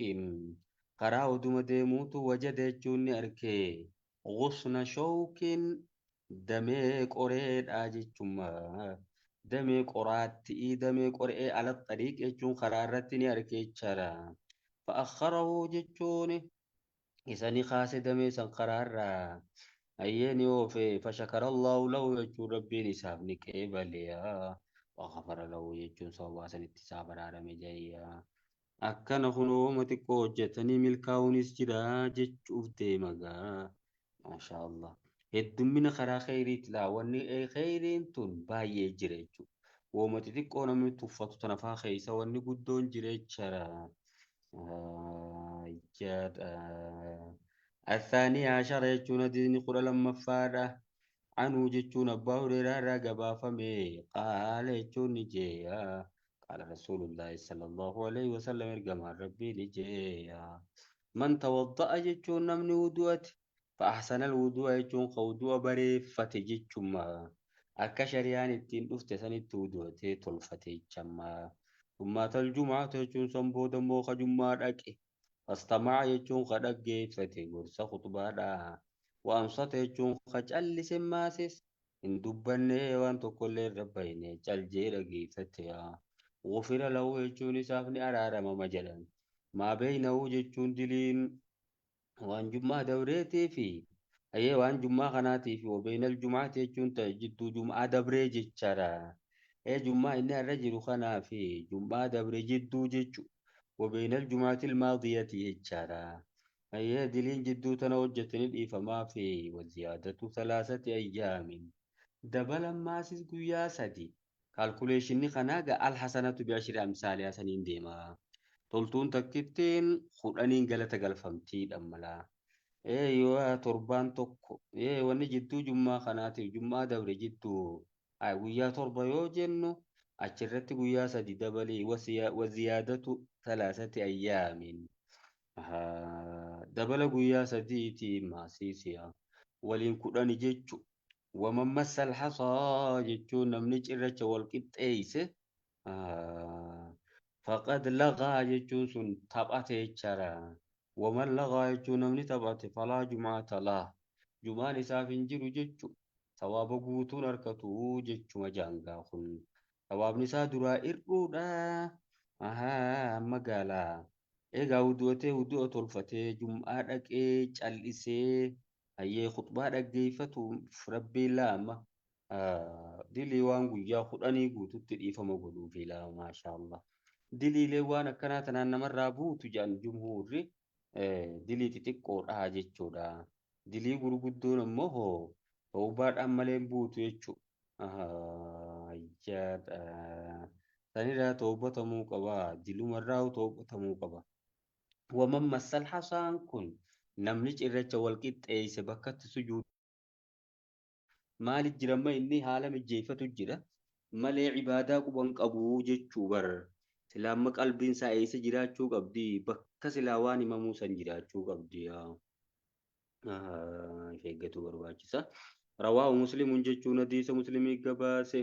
قرا ودوم ديموت وجد جون أركي غصن شوك دمي قريد آجيتشما دمي قرات دمي قرئ على الطريق جون خرارتني أركي تشرا فأخره جيتشوني إساني خاس دمي سنقرارا أيني وفي فشكر الله له يجون ربي نسابني كيباليا وغفر له يجون سوا سنتسابر على مجايا akkana kunoo uuma xiqqoo hojjetanii milkaa'uunis jira jechuuf deemagaa. Maasha Allah. Heddummina karaa kheyriiti laa wanni kheyriin tun baay'ee jira jechuudha. Uuma xixiqqoo namni tuffatu tana faa keessa wanni guddoon jira jechaadha. Jada. الثاني عشر يجون دين قرى لما فارة عنه جتون أبا هريرة رقبا فمي قال يجون نجيا قال رسول الله صلى الله عليه وسلم ارقم ربي نجيا من توضأ جتون نمني ودوت فأحسن الوضوء يجون قودوا بريف فتجتشم أكا شريان التين أفتسن التودوت تلفتي جما ثم الجمعة يجون سنبودا موخ جمعة فاستمع يجون قدق فتي قرص خطبادا وأنصت يجون خجل سماسس إن دبني وأن تقول ربيني جلجير فتيا غفر له يجون سافني أرارم مجلا ما بينه يجون دلين وأن جمعة دوريتي في أي وأن جمعة خناتي في وبين الجمعة يجون تجد جمعة دبري جتشارا أي جمعة إن الرجل خنا في جمعة دبري جدو جتشو وبين الجمعة الماضية يجارا أي دلين جدو تنوجتني الإفما في وزيادة 3 أيام دبل ما سيس قويا سدي كالكوليشني خناقة الحسنة بعشر أمثالها سنين ديما تلتون تكتين خلانين قلت قلفمتي أملا يوا تربان توكو واني جدو جمعة خناتي جمعة دوري جدو ويا تربة يو جنو أشرت ويا سدي دبلي وزيادة 3 أيام دبل ويا سديتي ما سيسيا ولين كداني جيتشو ومن مس الحصى جيتشو نمني جرچ والقطيس فقد لغى جيتشو سن تبعته جرا ومن لغى جيتشو نمني تبعته فلا جمعة له جمعة نسافين جيرو جيتشو ثواب قوتون أركتو جيتشو مجانغا خن ثواب نسا درا إرقودا مقالا egaa wudu'aa tolfatee jum'aa dhaqee callisee hayyee khutbaa dhaggeeffatu rabbii laama dilii waan guyyaa 10 guututti dhiifama godhuufi laama maashaallah diliilee waan akkanaa tanaan namarraa buutu jedhan jumhuurri dilii xixiqqoodha jechuudha dilii gurguddoon ammoo hoo tawbaadhaan malee buutu jechuudha sanirraa tawbatamuu qaba dilumarraa tawbatamuu qaba ومن مس الحصان كن namni cirracha wal qixxeesse bakkatti sujuudu maaliif jiramma inni haala mijeeffatu jira malee ibaadaa quban qabu jechuu bar silaamma qalbiin isaa eessa jiraachuu qabdi bakka silaa waan himamuu san jiraachuu qabdi eeggatu barbaachisa rawaahu muslimun jechuun hadiisa muslimii gabaase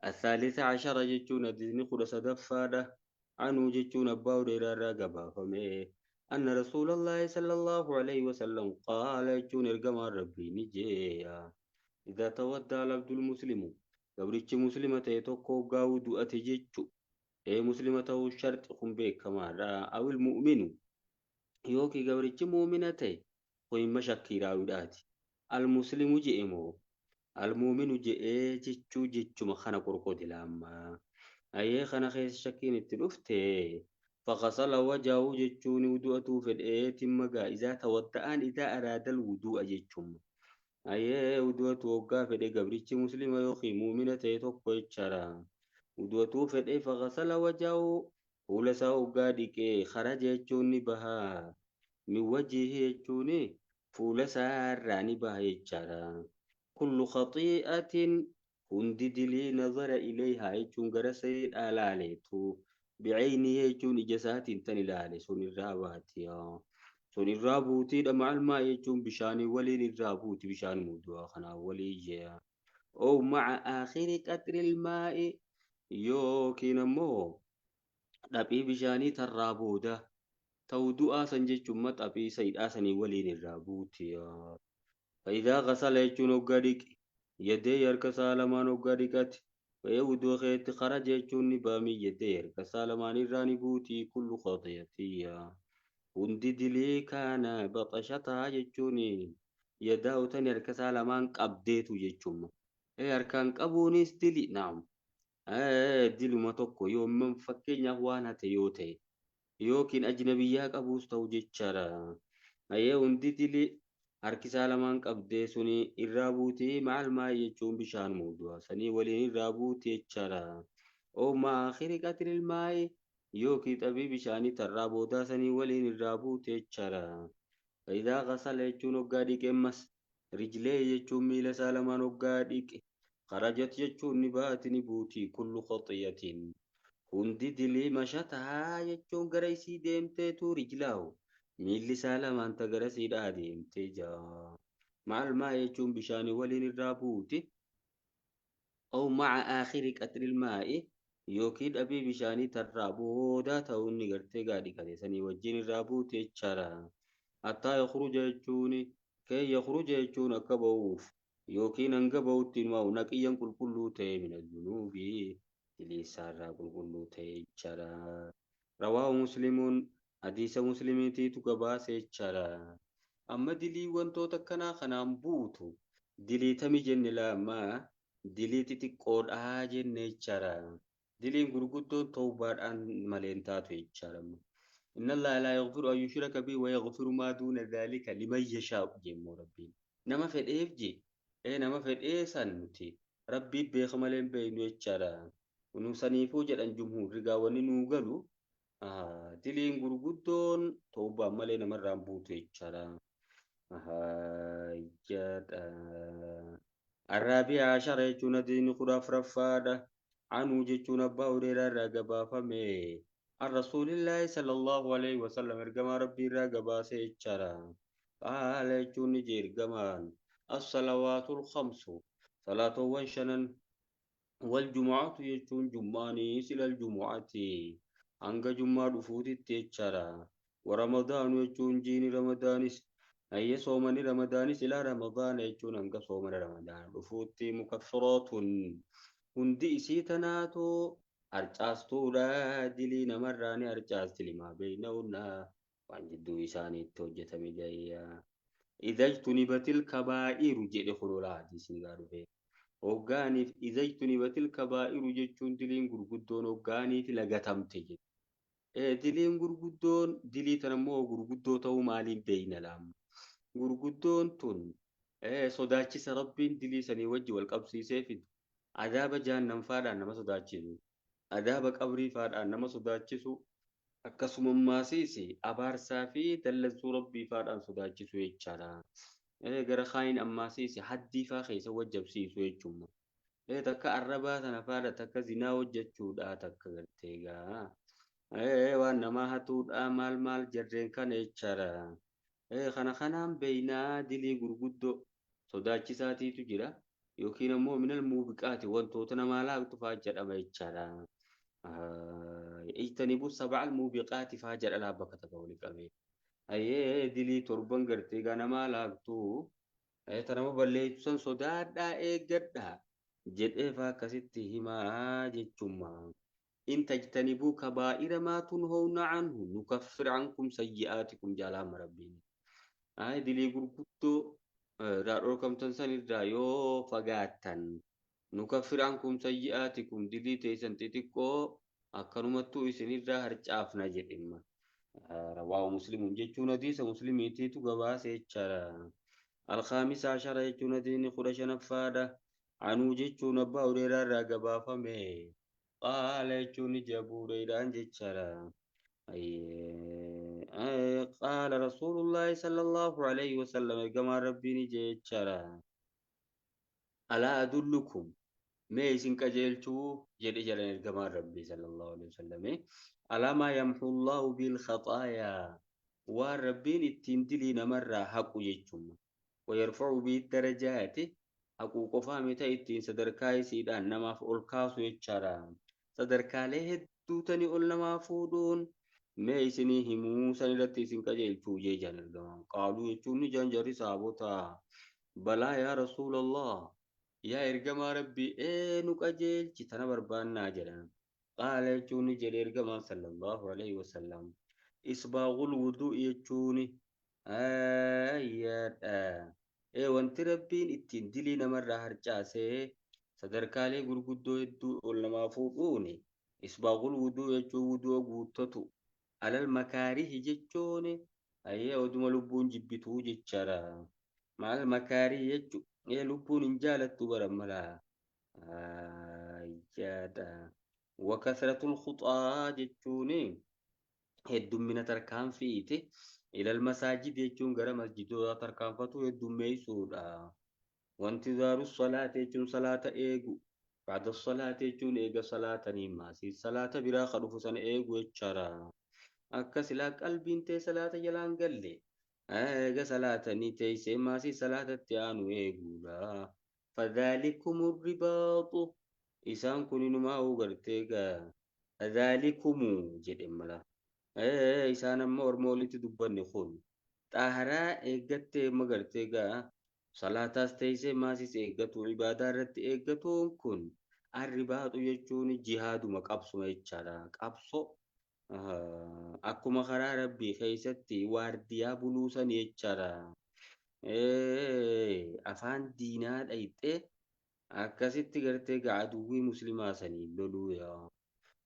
الثالث عشر جتون ديني خد صدفادة عنه جتون أبا هريرة قبا فمي أن رسول الله صلى الله عليه وسلم قال جتون ارقما ربي نجيا إذا تودى العبد المسلم قبرتش مسلمة يتوقع قاود أتججو أي مسلمة الشرط قم بك كما أو المؤمن يوكي قبرتش مؤمنة قم مشكي راوداتي المسلم جئمو المؤمن جئ جتشو جتشو مخانا قرقود لما أي خانا خيس شكين التلوفتي فغسل وجهه جتشوني ودوءته في الإيت مقا إذا تودعان إذا أراد الودوء جتشم أي ودوءته وقا في الإيه قبريتش مسلم يوخي مؤمنة يتوقع يتشارا ودوءته في الإيه فغسل وجهه ولسا وقا ديكي خرج جتشوني بها من وجهه جتشوني فولسا راني بها يتشارا كل خطيئة هند دلي نظر إليها يجون غرسي آلاليتو بعينه يجون إجسات تنلالي سن الرابات سن الرابوتي مع الماء يجون بشان ولي الرابوت بشان مدوا خنا ولي جيا أو مع آخر قطر الماء يوكي نمو نبي بشاني ترابودا تودوا سنجي مت أبي سيد آسني ولي الرابوت فإذا غسل يجون وقادك يدي يركس لمان وقادكت ويودو خيت خرج يجون بامي يدي يركس لمان الراني بوتي كل خطيتي وندي دلي كان بطشتها يجوني يداو تن يركس لمان قبديتو يجون يركان قبونيس دلي نعم دلو ما توكو يوم من فكين يهوانا تيوتي يوكين أجنبيا قبوس توجي تشارا وندي دلي harkisaa lamaan qabdee suni irraa buutee maal maa jechuun bishaan muudua sanii waliin irraa buutee jechaadha. Oo maakhiri qatril maayi yookiin xabii bishaanii tarraa boodaa sanii waliin irraa buutee jechaadha. Faayidaa qasala jechuun hoggaa dhiqeemmas rijlee jechuun miila isaa lamaan hoggaa dhiqe qarajat jechuun ni baati ni buutii kullu qoxiyyatiin hundi dilii mashataa jechuun gara isii deemteetu rijlaahu. miilli isaa lamaan gara siidhaa deemtee jaa maal maa jechuun bishaanii waliin irraa buuti oo maca aakhiri qatril maa'i yookiin dhabii bishaanii tarraa boodaa ta'uun ni gartee gaadhi qateessanii wajjin irraa buuti jechaadha. Hattaa yakhruja jechuun kee yakhruja jechuun akka ba'uuf yookiin hanga ba'utti maa'u naqiyyan qulqulluu ta'e mina junuubi bilisaarraa qulqulluu ta'e jechaadha. Rawaahu muslimuun hadiisa muslimiitiitu gabaase jechaadha. Amma dilii wantoota akkanaa kanaan buutu dilii tami jenne laamaa dilii xixiqqoodhaa jenne jechaadha. Diliin gurguddoon tawbaadhaan maleen taatu jechaadha. Inna Allah laa yaghfiru an yushraka bihi wa yaghfiru maa duuna dhaalika liman yashaa'u jemmoo rabbiin. Nama fedheef je nama fedhee san nuti rabbii beeka malee hin beeknu jechaadha. Nu saniifuu jedhan jumhuurri gaawwanni nuu galu diliin gurguddoon tawbaan malee namarraan buutu jechaadha. الرابع عشر يجون دين خراف رفادة عنه جتون أبا هريرة رقبا فمي الرسول الله صلى الله عليه وسلم رقما ربي رقبا سيجرا قال يجون جير قمان الصلوات الخمس صلاة وانشنا والجمعة يجون جماني سل الجمعة أنك جمعة رفوت التجرا ورمضان يجون جيني رمضانس أي صومني رمضاني سلا رمضان يجون أنك صومني رمضان رفوتي مكفرات هندي سيتناتو أرجاستو لا دلي نمراني أرجاست لما بينهن وعن جدو إساني توجة مجايا إذا اجتنبت الكبائر جئ خلول حديث نقارو فيه وقاني إذا اجتنبت الكبائر جئتون دلين قرقودون وقاني في لغتم تجد دلين قرقودون دلي تنمو قرقودو تو مالين بين لام gurguddoon tun sodaachisa rabbiin dilii sanii wajji wal qabsiisee fidu adaaba jahannam faadhaan nama sodaachisu adaaba qabrii faadhaan nama sodaachisu akkasuma maasiisi abaarsaa fi dallansuu rabbii faadhaan sodaachisu jechaadha. Gara kaayin ammaasiisi haddii faa keessa wajjabsiisu jechuudha. Takka arrabaa sana faadha takka zinaa hojjechuudha takka gartee gaa. Waan namaa hatuudha maal maal jarreen kana jechaadha. Kana kanaan beeynaa dilii gurguddoo sodaachisaatiitu jira. Yookiin ammoo minal muubiqaati wantoota namaa laaqxu fa'aa jedhama jechaadha. Ijtanibu sab'al muubiqaati fa'aa jedha dhaabbata ta'uu qabee. Dilii torban gartee gaa namaa laaqxu tanama balleessan sodaadhaa eeggadhaa jedhee fa'aa akkasitti himaa jechuudha. إن تجتنبوا كبائر ما تنهون عنه نكفر عنكم سيئاتكم جلال ربين دلي غرغدو رادو كم تنسن الرايو فغاتن نكفر عنكم سيئاتكم دلي تيسن تيتيكو أكنمتو إسن الرا هرچافنا جدما رواه مسلم جچون حديث مسلم تيتو غباس يچرا الخامس عشر جچون دين خرش نفاده عنو جچون ابا وريرا را غبافمه قال جون جبوريران جچرا قال رسول الله صلى الله عليه وسلم كما ربي جچرا الا ادلكم ما يسن كجلتو جد جرن كما ربي صلى الله عليه وسلم الا ما يمحو الله بالخطايا وربي التندلي نمر حق يجم ويرفع بالدرجات حقوق فامتا التين صدركاي سيدان نما فول كاسو يچرا sadarkaalee hedduutanii ol namaa fuudhuun mee isinii himuu san irratti isin qajeelchuu jechaan argaman qaaluu jechuun ni janjari saabota balaa yaa rasuulallah yaa ergamaa rabbii nu qajeelchi tana barbaannaa jedhan qaala jechuun ni jedhe ergamaan sallallahu alaihi wasallam isbaagul wuduu jechuun ayyaadha wanti rabbiin ittiin dilii namarraa harcaasee sadarkaalee gurguddoo hedduu ol namaa fuudhuun isbaagul wuduu jechuun wuduu guuttatu alal makaarihi jechuun oduma lubbuun jibbituu jechaadha maal makaarii jechuun lubbuun hin jaalattu baran malaa ayyaadha wakasratul khuxaa jechuun heddummina tarkaanfiiti ilal masaajid jechuun gara masjidoota tarkaanfatu heddummeessuudha. وانتظار الصلاة يجون صلاة إيجو بعد الصلاة يجون إيجا صلاة نيماسي صلاة برا خلف سنة إيجو يتشارا أكسلا قلبين تي صلاة جلان قلي إيجا صلاة نيتي سيماسي صلاة تيانو إيجو لا فذلكم الرباط إسان كنين ما أغرتيغا ذلكم جد إملا إسان أمور مولي تدبني خون طاهرا إيجا مغرتيغا salaatas teessee maasis eeggatu ibaadaa irratti eeggatuun kun arribaatu jechuun jihaaduma qabsuma jechaadha qabso akkuma karaa rabbii keessatti waardiyaa buluusan jechaadha afaan diinaa dhayxee akkasitti gartee gaaduwwii muslimaa sanii loluu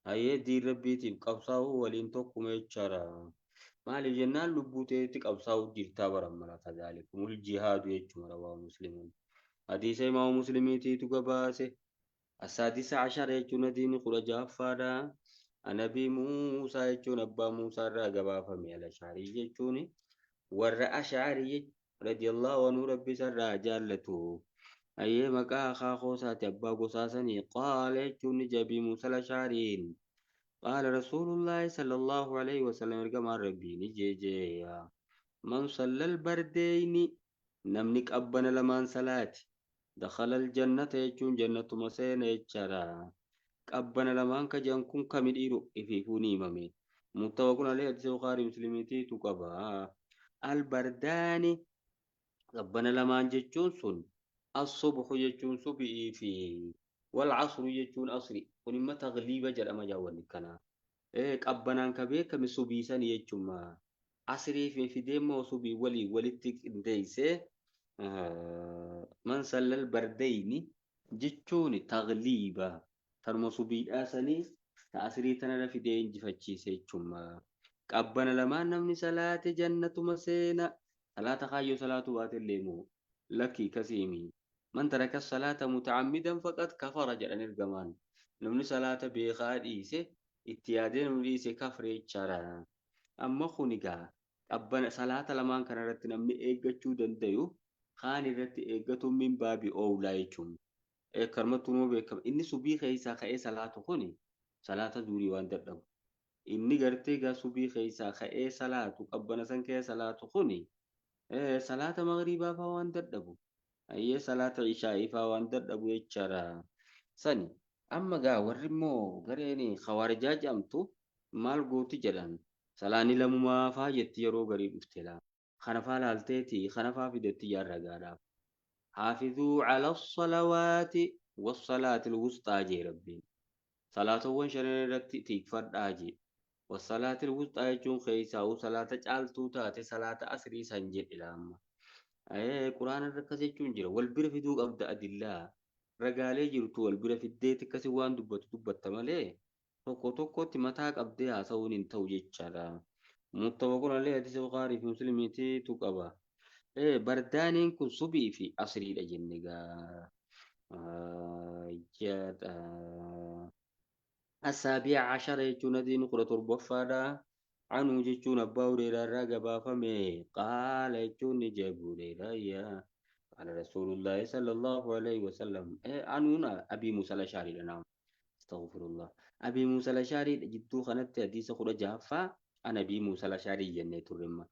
hayyee diin rabbiitiif qabsaa'uu waliin tokkuma jechaadha maali jennaan lubbuu teetti qabsaa'uu jirtaa baramala kadhaalikumul jihaadu jechuudha rawaa muslimuun hadiisa imaama muslimiitiitu gabaase asaadisa ashara jechuun diini kudha jaffaadha anabii muusaa jechuun abbaa muusaa irraa gabaafame al-ashaarii jechuun warra ashaarii radiyallahu anhu rabbi isarraa jaallatu ayyee maqaa akaakoosaati abbaa gosaasanii qaala jechuun jabii muusaa al-ashaariin قال رسول الله صلى الله عليه وسلم كما ربي نجي من صلى البردين نمنك أبنا لمن صلاتي دخل الجنة يجون جنة مسين يجرا أبنا لمن كجنكم كمديرو إفيفوني ممي متوقع عليه البخاري مسلميتي تكبا البرداني أبنا لمن جتون سن الصبح يجون صبي في والعصر يجون أصري ونما تغليب جرى ما جاوني كنا قبنا كبيك مسوبيسان يجوما أصري في ديمو صبي ولتك ديسه من صلى البردين جتوني تغليبا ترمو صبي أسني تأصري تنا في دين جفتشي سيجوما قبنا لما نمني صلاة جنة مسينا صلاة خايو صلاة وات الليمو لكي كسيمي من ترك الصلاة متعمدا فقد كفر جرى الجمان نمني صلاة بيخاد إيسه اتيادين وليس كفر جرا أما خنقا أبنا صلاة لما كان رتنا من إيجاتشو دنديو خاني رت إيجاتو من باب أولايكم إيه كرمتو نو بكم إني سبي خيسا خي صلاة خني صلاة دوري واندر inni gartee gaa subii keessaa ka'ee salaatu qabbana san kee salaatu kuni salaata magriibaa faa waan dadhabu ayyee salaata ishaa'ii faa waan dadhabu jechaadha sani amma gaa warri immoo gareen khawaarijaa jedhamtu maal gooti jedhan salaani lamumaa faa jetti yeroo garii dhufte laa kana faa laalteeti kana faa fidetti jaarra gaadhaaf حافظوا على الصلوات والصلاة الوسطى جي ربي صلاة وان شريرة تكفر آجي والصلاة الوسطى يجون خيسا وصلاة جالتو تاتي صلاة أسري سنجد إلى أما أي قرآن الركز يجون جرا والبر في دوق أبدا أدلة رجالي جرتو والبر في الديت كسوان دبت مالي توكو توكو تمتاك أبدا سون انتو جيتشارا متوقع عليه حديث البخاري في مسلميتي توكابا إيه بردانين كن صبي في أسري لجنجا جاد السابع عشر يجون دين قرة البفارة عنه يجون باوريرا رقبا فمي قال يجون جابوريرا يا قال رسول الله صلى الله عليه وسلم عنونا أبي موسى الأشعري لنا استغفر الله أبي موسى الأشعري جدو خنت حديث خرج جافا أنا أبي موسى الأشعري جنة الرمى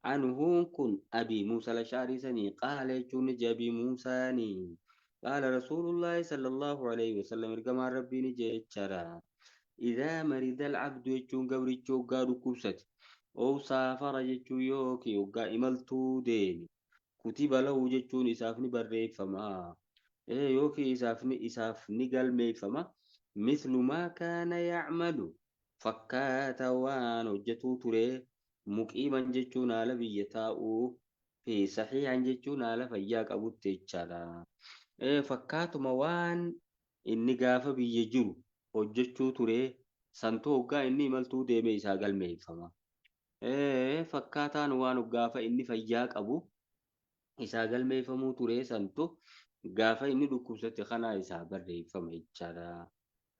عنه كن أبي موسى الأشعري سني قال يجون جابي موسى ني قال رسول الله صلى الله عليه وسلم رقم ربي نجي إذا مرض العبد يجون قبري جوغا ركوست أو سافر يجو يوكي يوغا إمالتو ديني كتب له يجون إسافني بريك فما يوكي إسافني قلمي فما مثل ما كان يعمل فكاتا وان وجتو تري مقيما جتون على بيتاؤو في صحيحا جتون على فياك أبو تيجالا فكاتو موان إني قافا بيجرو hojjechuu ture santoo hoggaa inni imaltuu deeme isaa galmeeffama. Fakkaataan waan gaafa inni fayyaa qabu isaa galmeeffamuu ture santu gaafa inni dhukkubsate kanaa isaa barreeffama jechaadha.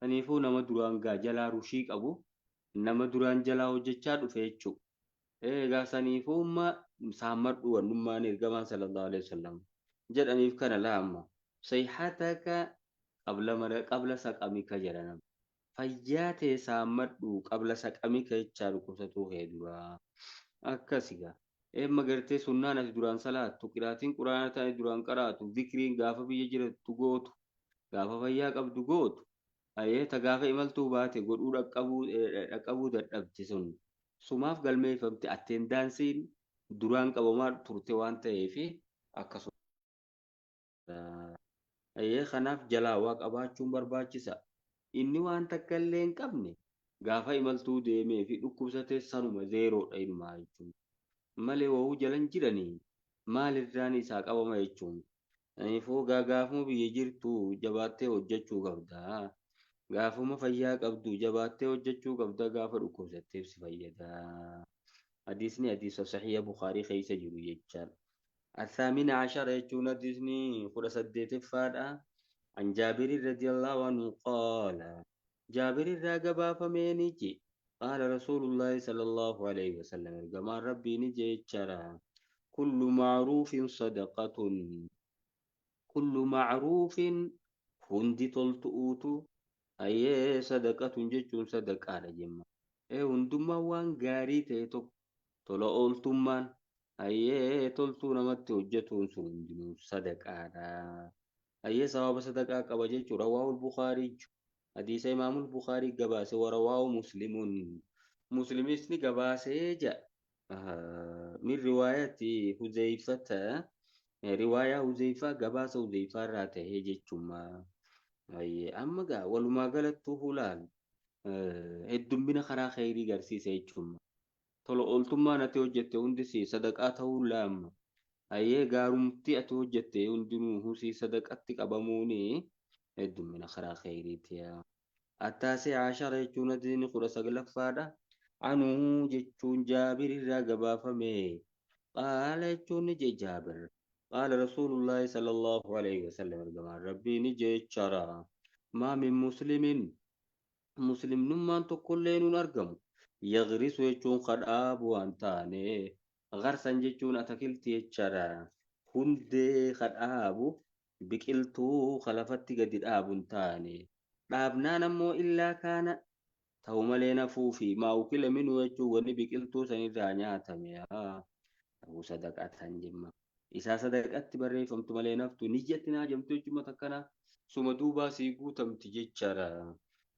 Kanaafuu nama duraan jalaa rushii qabu nama duraan jalaa hojjechaa dhufe jechuudha. Egaa saniifuu saammadhu wannummaan ergamaan sallallahu alaihi wasallam jedhaniif kana laamma. Sayhataka qabla saqamika jedhanam. Fayyaa ta'e saammadhu qabla saqamika jechaa dhukkubsatuu kee duraa. Akkasigaa. Eemma gartee sunnaan ati duraan salaattu qiraatiin quraana ta'e duraan qaraatu zikriin gaafa biyya jirattu gootu gaafa fayyaa qabdu gootu ta gaafa imaltuu baate godhuu dhaqqabuu dadhabde sun sumaaf galmeeffamte attendaansiin duraan qabamaa turte waan ta'eef akkasuma. Kanaaf jalaa waa qabaachuun barbaachisa. Inni waan takka illee hin qabne gaafa imaltuu deemee fi dhukkubsate sanuma zeeroodha ilmaa jechuudha. Malee wahuu jalan jiranii maalirraan isaa qabama jechuun. Kanaafuu gaafuma biyya jirtu jabaattee hojjechuu qabda. Gaafuma fayyaa qabdu jabaattee hojjechuu qabda gaafa dhukkubsatteef si fayyada. Hadiisni hadiisa saxiiha Bukaarii keessa jiru jechaadha. الثامن عشر يجون ديزني خلا سديت فادا عن جابر رضي الله عنه قال جابر الرقبة فمينيجي قال رسول الله صلى الله عليه وسلم كما ربي نجي ترى كل معروف صدقة كل معروف هندي تلتؤتو أي صدقة جتون صدقة رجما هندما وان غاري تيتو تلا أولتمان أيه تلتو نمت وجتون سندنو صدقة أيه سواب صدقة كبجة رواه البخاري حديث إمام البخاري جباس ورواه مسلم اسمي جباس جاء من رواية حذيفة رواية حذيفة جباس حذيفة راته جتشما أيه أما جا ولما قالت هلال الدنيا خرا خيري جرسي سيجتشما tolo ooltummaan ati hojjette hundisi sadaqaa ta'uu laamma. Ayyee gaarumti ati hojjette hundinuu husii sadaqatti qabamuuni heddummina karaa khayriiti. Attaasee ashara jechuun adiin kudha saglaffaadha. Anuu jechuun jaabir irraa gabaafame. Qaala jechuun ni jee jaabir. Qaala rasuulullaahi sallallahu alaihi wasallam ergamaan rabbii ni jee chara. Maa min muslimin muslimnummaan tokkollee nun argamu yagrisu jechuun kadhaabu waan taane garsan jechuun atakilti jechaadha hundee kadhaabu biqiltuu kalafatti gadi dhaabu hin taane dhaabnaan ammoo illaa kaana ta'u malee nafuu fi maa'ukila minuu jechuun wanni biqiltuu sanirraa nyaatame ta'uu sadaqatan jimma isaa sadaqatti barreeffamtu malee naftu niyyatti naa jamtu jechuun takkana suma duubaa sii guutamti jechaadha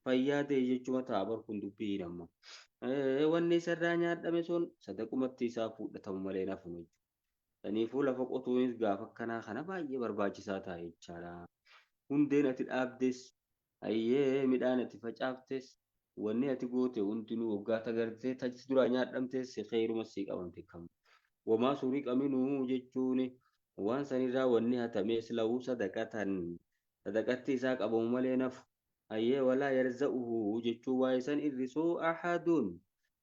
fayyaa ta'e jechuun taabar kun dubbii namma wanni isarraa nyaadhame sun sadaqumatti isaa fuudhatamu malee nafu jechuudha. Kanaafuu lafa qotuunis gaafa akkanaa kana baay'ee barbaachisaa ta'a jechaadha. Hundeen ati dhaabdes hayyee midhaan ati facaaftes wanni ati goote hundinuu waggaa tagartee tajaajila duraa nyaadhamtes xeeruma sii qabamte kam. Wamaa suurii qaminuu jechuun waan sanirraa wanni hatamees la'uu sadaqatan sadaqatti isaa qabamu malee nafu. Hayyee walaa yarza'uhu jechuun waa isan irrisuu ahadun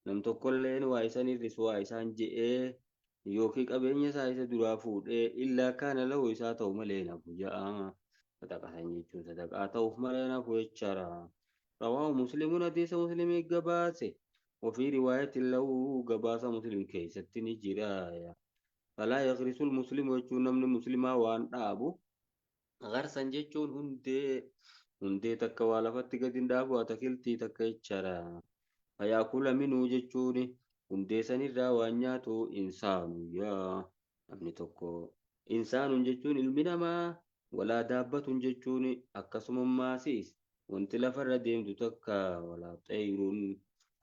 nam tokkolleen waa isan irrisuu waa isaan je'ee yookiin qabeenya isaa isa duraa fuudhee illaa kaana lahu isaa ta'u malee nafu ja'a sadaqatan jechuun sadaqaa ta'uuf malee nafu jechaadha. Rawaahu muslimuun hadiisa muslimii gabaase ofii riwaayatiin lahu gabaasa muslim keessatti ni jira. Falaa yaqrisul muslimu jechuun namni muslimaa waan dhaabu garsan jechuun hundee takka waa lafatti gadi hin dhaabu atakiltii takka jechaadha. Fayaakula minuu jechuun hundee sanirraa waan nyaatu insaanu yaa namni tokko insaanun jechuun ilmi namaa walaa daabbatun jechuun akkasuma maasiis wanti lafarra deemtu takka walaa xayiruun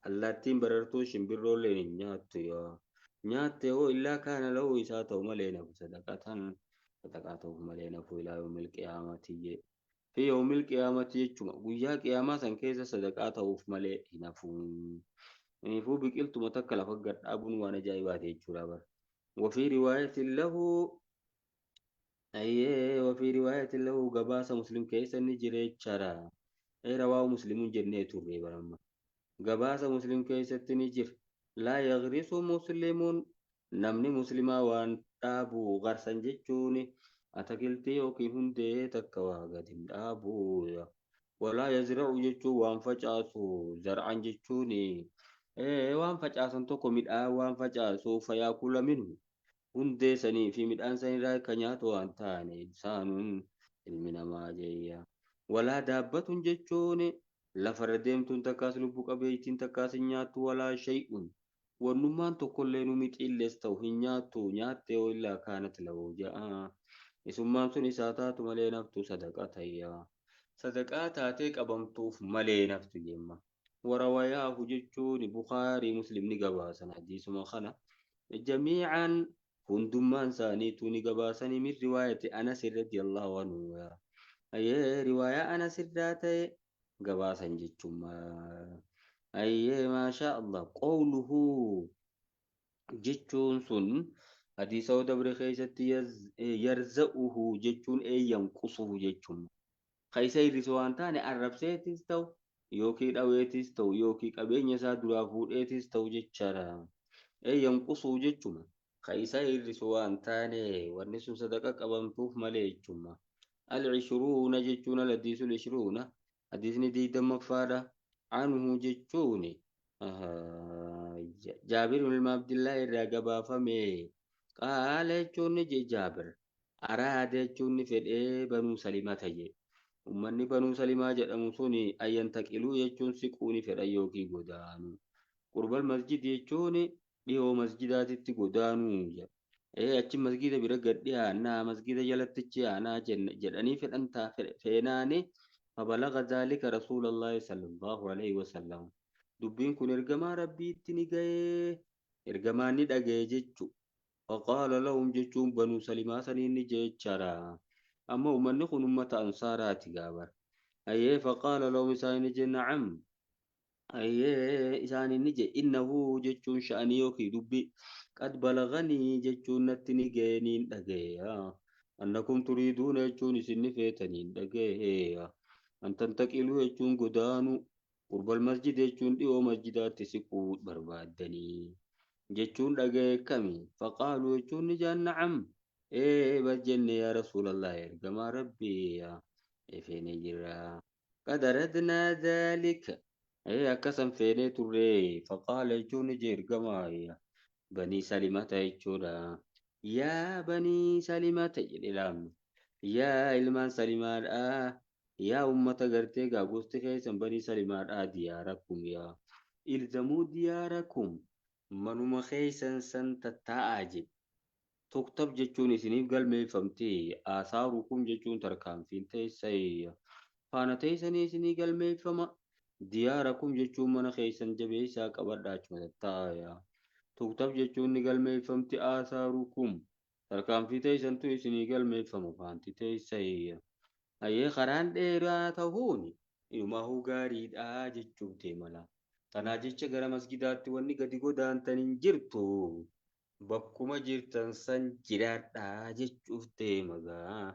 allaattiin barartuu shimbirroolleen hin nyaattu yaa nyaatte hoo illaa kaana lahu isaa ta'u malee nafu sadaqatan sadaqaa ta'uuf malee nafu ilaa yoomil qiyaamatii fi yoomil qiyaamatii jechuma guyyaa qiyaamaa san keessa sadaqaa ta'uuf malee hin hafuun. Kanaafuu biqiltuma takka lafa gad dhaabuun waan ajaa'ibaati jechuudha bara. Wafii riwaayatiin lahu wafii riwaayatiin lahu gabaasa muslim keessa ni jira jechaadha. Rawaa muslimuun jennee turre baramma. Gabaasa muslim keessatti ni jira. Laa yagrisu muslimuun namni muslimaa waan dhaabu garsan jechuun atakiltii yookiin hundee takka waa gadi hin dhaabu. Walaa yazra'u jechuun waan facaasu zar'an jechuun waan facaasan tokko midhaan waan facaasu fayaakula minhu hundee sanii fi midhaan sanirraa kan nyaatu waan taane isaanuun ilmi namaa jeeyya. Walaa daabbatun jechuun lafarra deemtuun takkaas lubbu qabeeytiin takkaas hin nyaattu walaa shay'un wannummaan tokkollee nu mixiillees ta'u hin nyaattu nyaatte yoo illaa kaanat lahu ja'a. Isummaan sun isaa taatu malee naftu sadaqaa tayyaa. Sadaqaa taatee qabamtuuf malee naftu jemma. وروياه جتون بخاري مسلم نجباسا حديث ما خنا جميعا هندمان سانيتوني جباسا من رواية أنس رضي الله عنه أي رواية أنس الذاتي جباسا جتون أي ما شاء الله قوله جتون سن حديث ودبر خيست يرزقه جتون أي ينقصه جتون خيسي رسوان تاني عرب سيتيس تو yookiin dhaweetis ta'u yookiin qabeenya isaa duraa fuudheetis ta'u jechaadha. Yanqusuu jechuma isa hir'isu waan taane wanni sun sadaqa qabamtuuf malee jechuma. Al-ishruuna jechuun al-hadiisul ishruuna hadiisni 20ffaadha. Anhu jechuun Jaabir ilma Abdillah irraa gabaafame qaala jechuun Jaabir araada jechuun fedhee banuu salimata jedhe. Ummanni banuu salimaa jedhamu suni ayyan taqiluu jechuun siquuni fedhan yookiin godaanu. Qurbal masjid jechuun dhihoo masjidaatitti godaanuu. Achi masjida bira gad dhiyaannaa masjida jalattichi aanaa jedhanii fedhan feenaani fabalaga zaalika rasuulallahi sallallahu alaihi wasallam. Dubbiin kun ergamaa rabbiitti ni gahee ergamaan ni dhagee jechu. Faqaala lahum jechuun banuu salimaa saniin ni jechaadha. أما ومن نكون أمة أنصارات جابر أيه فقال لهم إسان نجي نعم أيه إسان نجي إنه جتون شأنيوكي دبي قد بلغني جتون نتني جينين دقيا أنكم تريدون جتون سنفيتنين دقيا أن تنتقلوا جتون قدانو قرب المسجد جتون ديو مسجدات سكوت بربادني جتون دقيا كمي فقالوا جتون نجي نعم بجن يا رسول الله كما ربي فين جرا قد أردنا ذلك akkasan feenee turre faqaala jechuun ni jeergamaa banii salimata jechuudha. Yaa banii salimata jedhe laamne. Yaa ilmaan salimaadha. Yaa ummata gartee gosti keessan banii salimaadha diyaarakum yaa. Ilzamuu diyaarakum manuma keessan san tattaa'aa jedhe. Tuktab jechuun isiniif galmeeffamti. Asaarukum jechuun tarkaanfiin teessayya. Faana teessanii isinii galmeeffama. Diyaarakum jechuun mana keessan jabeessaa qabadhaa achuma tattaa'aa. Tuktab jechuun ni galmeeffamti. Asaarukum tarkaanfii teessantu isinii galmeeffama. Faanti teessayya. Ayyee karaan dheeraa ta'uun inumaahuu gaariidhaa jechuun deemala. Tanaa jecha gara masgidaatti wanni gadi godaantan hin jirtu. Bakkuma jirtan san jiraadhaa jechuuf deemagaa.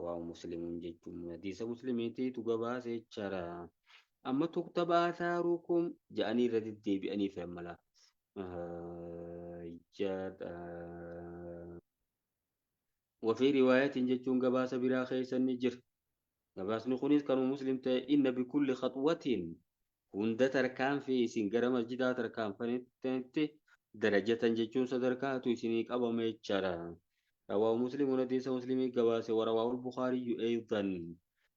Waa muslimuun jechuun hadiisa muslimiitiitu gabaasa jechaadha. Amma tuktaba asaarukum jedhanii irra deddeebi'anii fayyamala. Wafii riwaayatiin jechuun gabaasa biraa keessa ni jira. Gabaasni kunis kanuma muslim ta'e inna bikulli khaxwatiin hunda tarkaanfii isin gara masjidaa tarkaanfanitti darajatan jechuun sadarkaatu isinii qabame jechaadha. Rawaahu muslimuun hadiisa muslimii gabaase warawaahul bukaariyyu eeydan.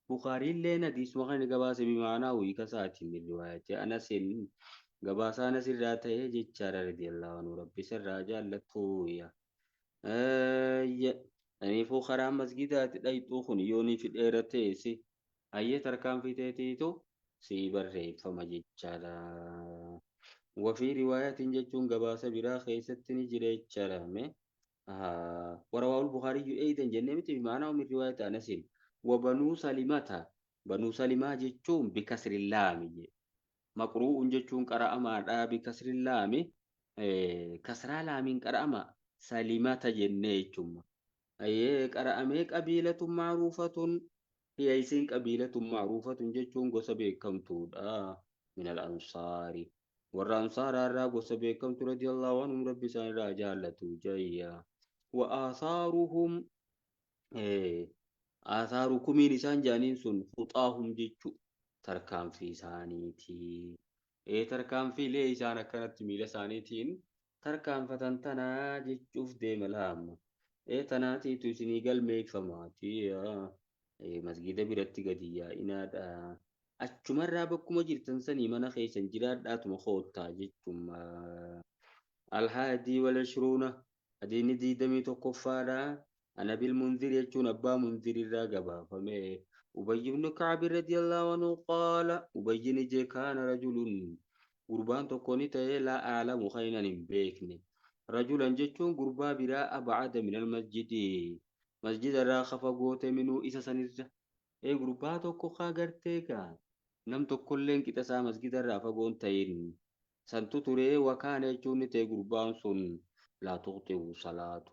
Bukaariin leen hadiisuma kana gabaase bimaanaa wiika isaatiin riwaayatee anasin gabaasa anas irraa ta'ee jechaadha radiyallahu anhu rabbi sirraa jaallattuuya. Aniifuu karaa masgidaatti dhayxuu kun yoonii fi dheerateesi ayyee tarkaanfii ta'eetiitu sii barreeffama jechaadha. Wafii riwaayatiin jechuun gabaasa biraa keessatti ni jira jechaadha. ورواه البخاري أيضا جنة بمعنى من رواية أنس وبنو سلمة بنو سلمة جتشون بكسر اللام مقروء جتشون قرأ ما بكسر اللام كسر اللام قرأ ما سلمة جنة أي قرأ ميك قبيلة معروفة هي يسين قبيلة معروفة جتشون قصبي كم تود من الأنصار والأنصار الراب قصبي كم رضي الله عنهم ربي سان راجالة جاية وآثارهم آثاركم لسان جانين سن خطاهم جيتشو تركان في سانيتي تركان في ليه سانا كانت ميلا سانيتين تركان فتنتنا جيتشوف ديم الهام تناتي تسني قلميك فماتي مسجد برتي قديا إنادا أشمر بكم جرتن سني من خيسن جراد آتم خوتا جيتشم الهادي والعشرون أديني دي دمي تقفارا أنا بالمنذر يجون أبا منذر الراقبا فمي أبي بن كعب رضي الله عنه قال أبي نجي كان رجل قربان تكوني لا أعلم خينا بيكني رجلا جتون قربا براء أبعد من المسجد مسجد الراخف قوت منه إسا سنرجع قربا تكو خاقرتيكا نم تكولين كتسا مسجد الراخف قوت تين سنتو تري وكان يجون تي قربان سن لا تغطئ صلاة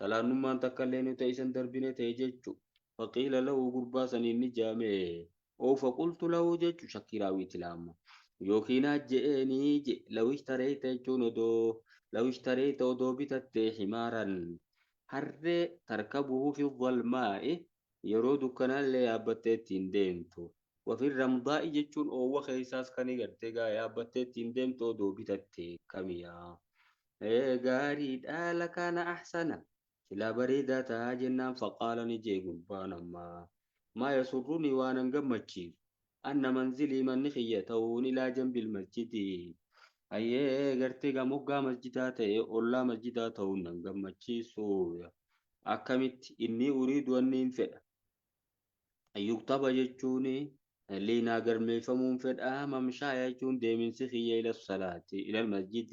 صلاة نمان تكلين تيسن دربين تيججو فقيل له قربا سنين نجامي أو فقلت له ججو شكراوي تلام يوكينا جئني جئ لو اشتريت جون دو لو اشتريت دو بتت حمارا هر تركبه في الظلماء يرود كان اللي يابتتين ديمتو وفي الرمضاء ججون أو وخيساس كان يغرتقا يابتتين ديمتو دو بتت كميا غاري دالا كان أحسنا إلى بريدة تاجنا فقال نجي قربانا ما يسرني وانا نقمتشي أن منزلي من نخيتون إلى جنب المسجد أيه غرتي مقا مسجدات أولا مسجدات نقمتشي سويا أكمت إني أريد أن ينفع أن يكتب جتشوني اللي ناقر ميفمون فد ممشايا يجون ديمن سخية إلى الصلاة إلى المسجد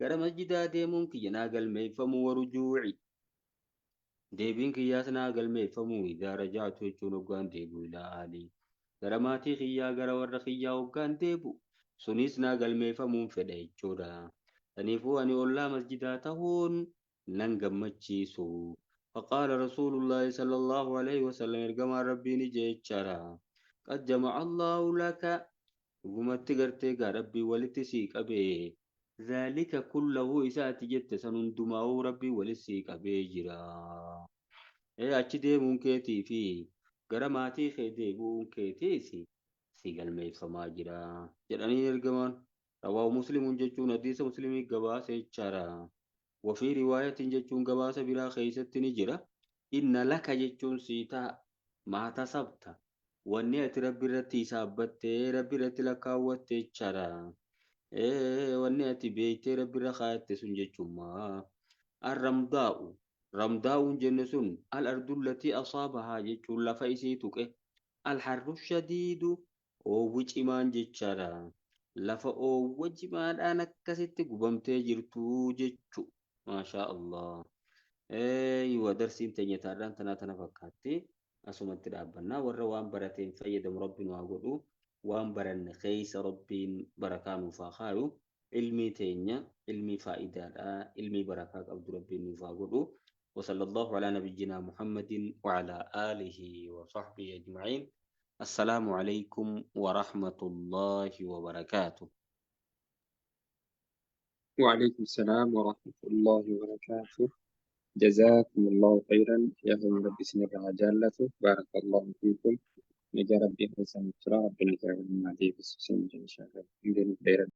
gara masjidaa deemuun kiyya naa galmeeffamu warujuuci deebiin kiyyaas naa galmeeffamu idaa rajaatu jechuun hoggaan deebu ilaalii gara maatii kiyyaa gara warra kiyyaa hoggaan deebu sunis naa galmeeffamuun fedha jechuudha. Kanaafuu ani ollaa masjidaa ta'uun nan gammachiisu. فقال رسول الله صلى الله عليه وسلم ارجما ربي نجيتشارا قد جمع الله لك وقمت قرتك ربي ولتسيك أبي ذلك كله إسات جت سنندماو ربي ولسيك بيجرا أشدي ممكتي في غرماتي خدي ممكتي سي سيقل ميف سماجرا جلاني يرقمان رواه مسلم جتشون حديث مسلم قباس يجارا وفي رواية جتشون قباس بلا خيست نجرا إن لك جتشون سيتا ما تصبت واني ربي رتي سابت ربي رتي لكاوت يجارا واني بيت ربي رخات سنجتشون ما الرمضاء رمضاء جنسون الأرض التي أصابها جتشون لفايسيتك الحر الشديد oowwi cimaan jechaadha. Lafa oowwa cimaadhaan akkasitti gubamtee jirtu jechu. Maashaa Allah. Yoo darsiin teenya taarraan tana fakkaatti asumatti dhaabbannaa warra waan barateen fayyadamu rabbiin waa godhu waan baranne keessa rabbiin barakaa nuuf haa kaayu ilmii teenya ilmii faayidaadha ilmii barakaa qabdu rabbiin nuuf haa godhu. وصلى الله على نبينا محمد وعلى آله وصحبه أجمعين. السلام عليكم ورحمة الله وبركاته. وعليكم السلام ورحمة الله وبركاته. جزاكم الله خيرا يا أهل ربي سنر عجالته بارك الله فيكم نجا ربي حسن ربنا كرم ما دي في السنة إن شاء الله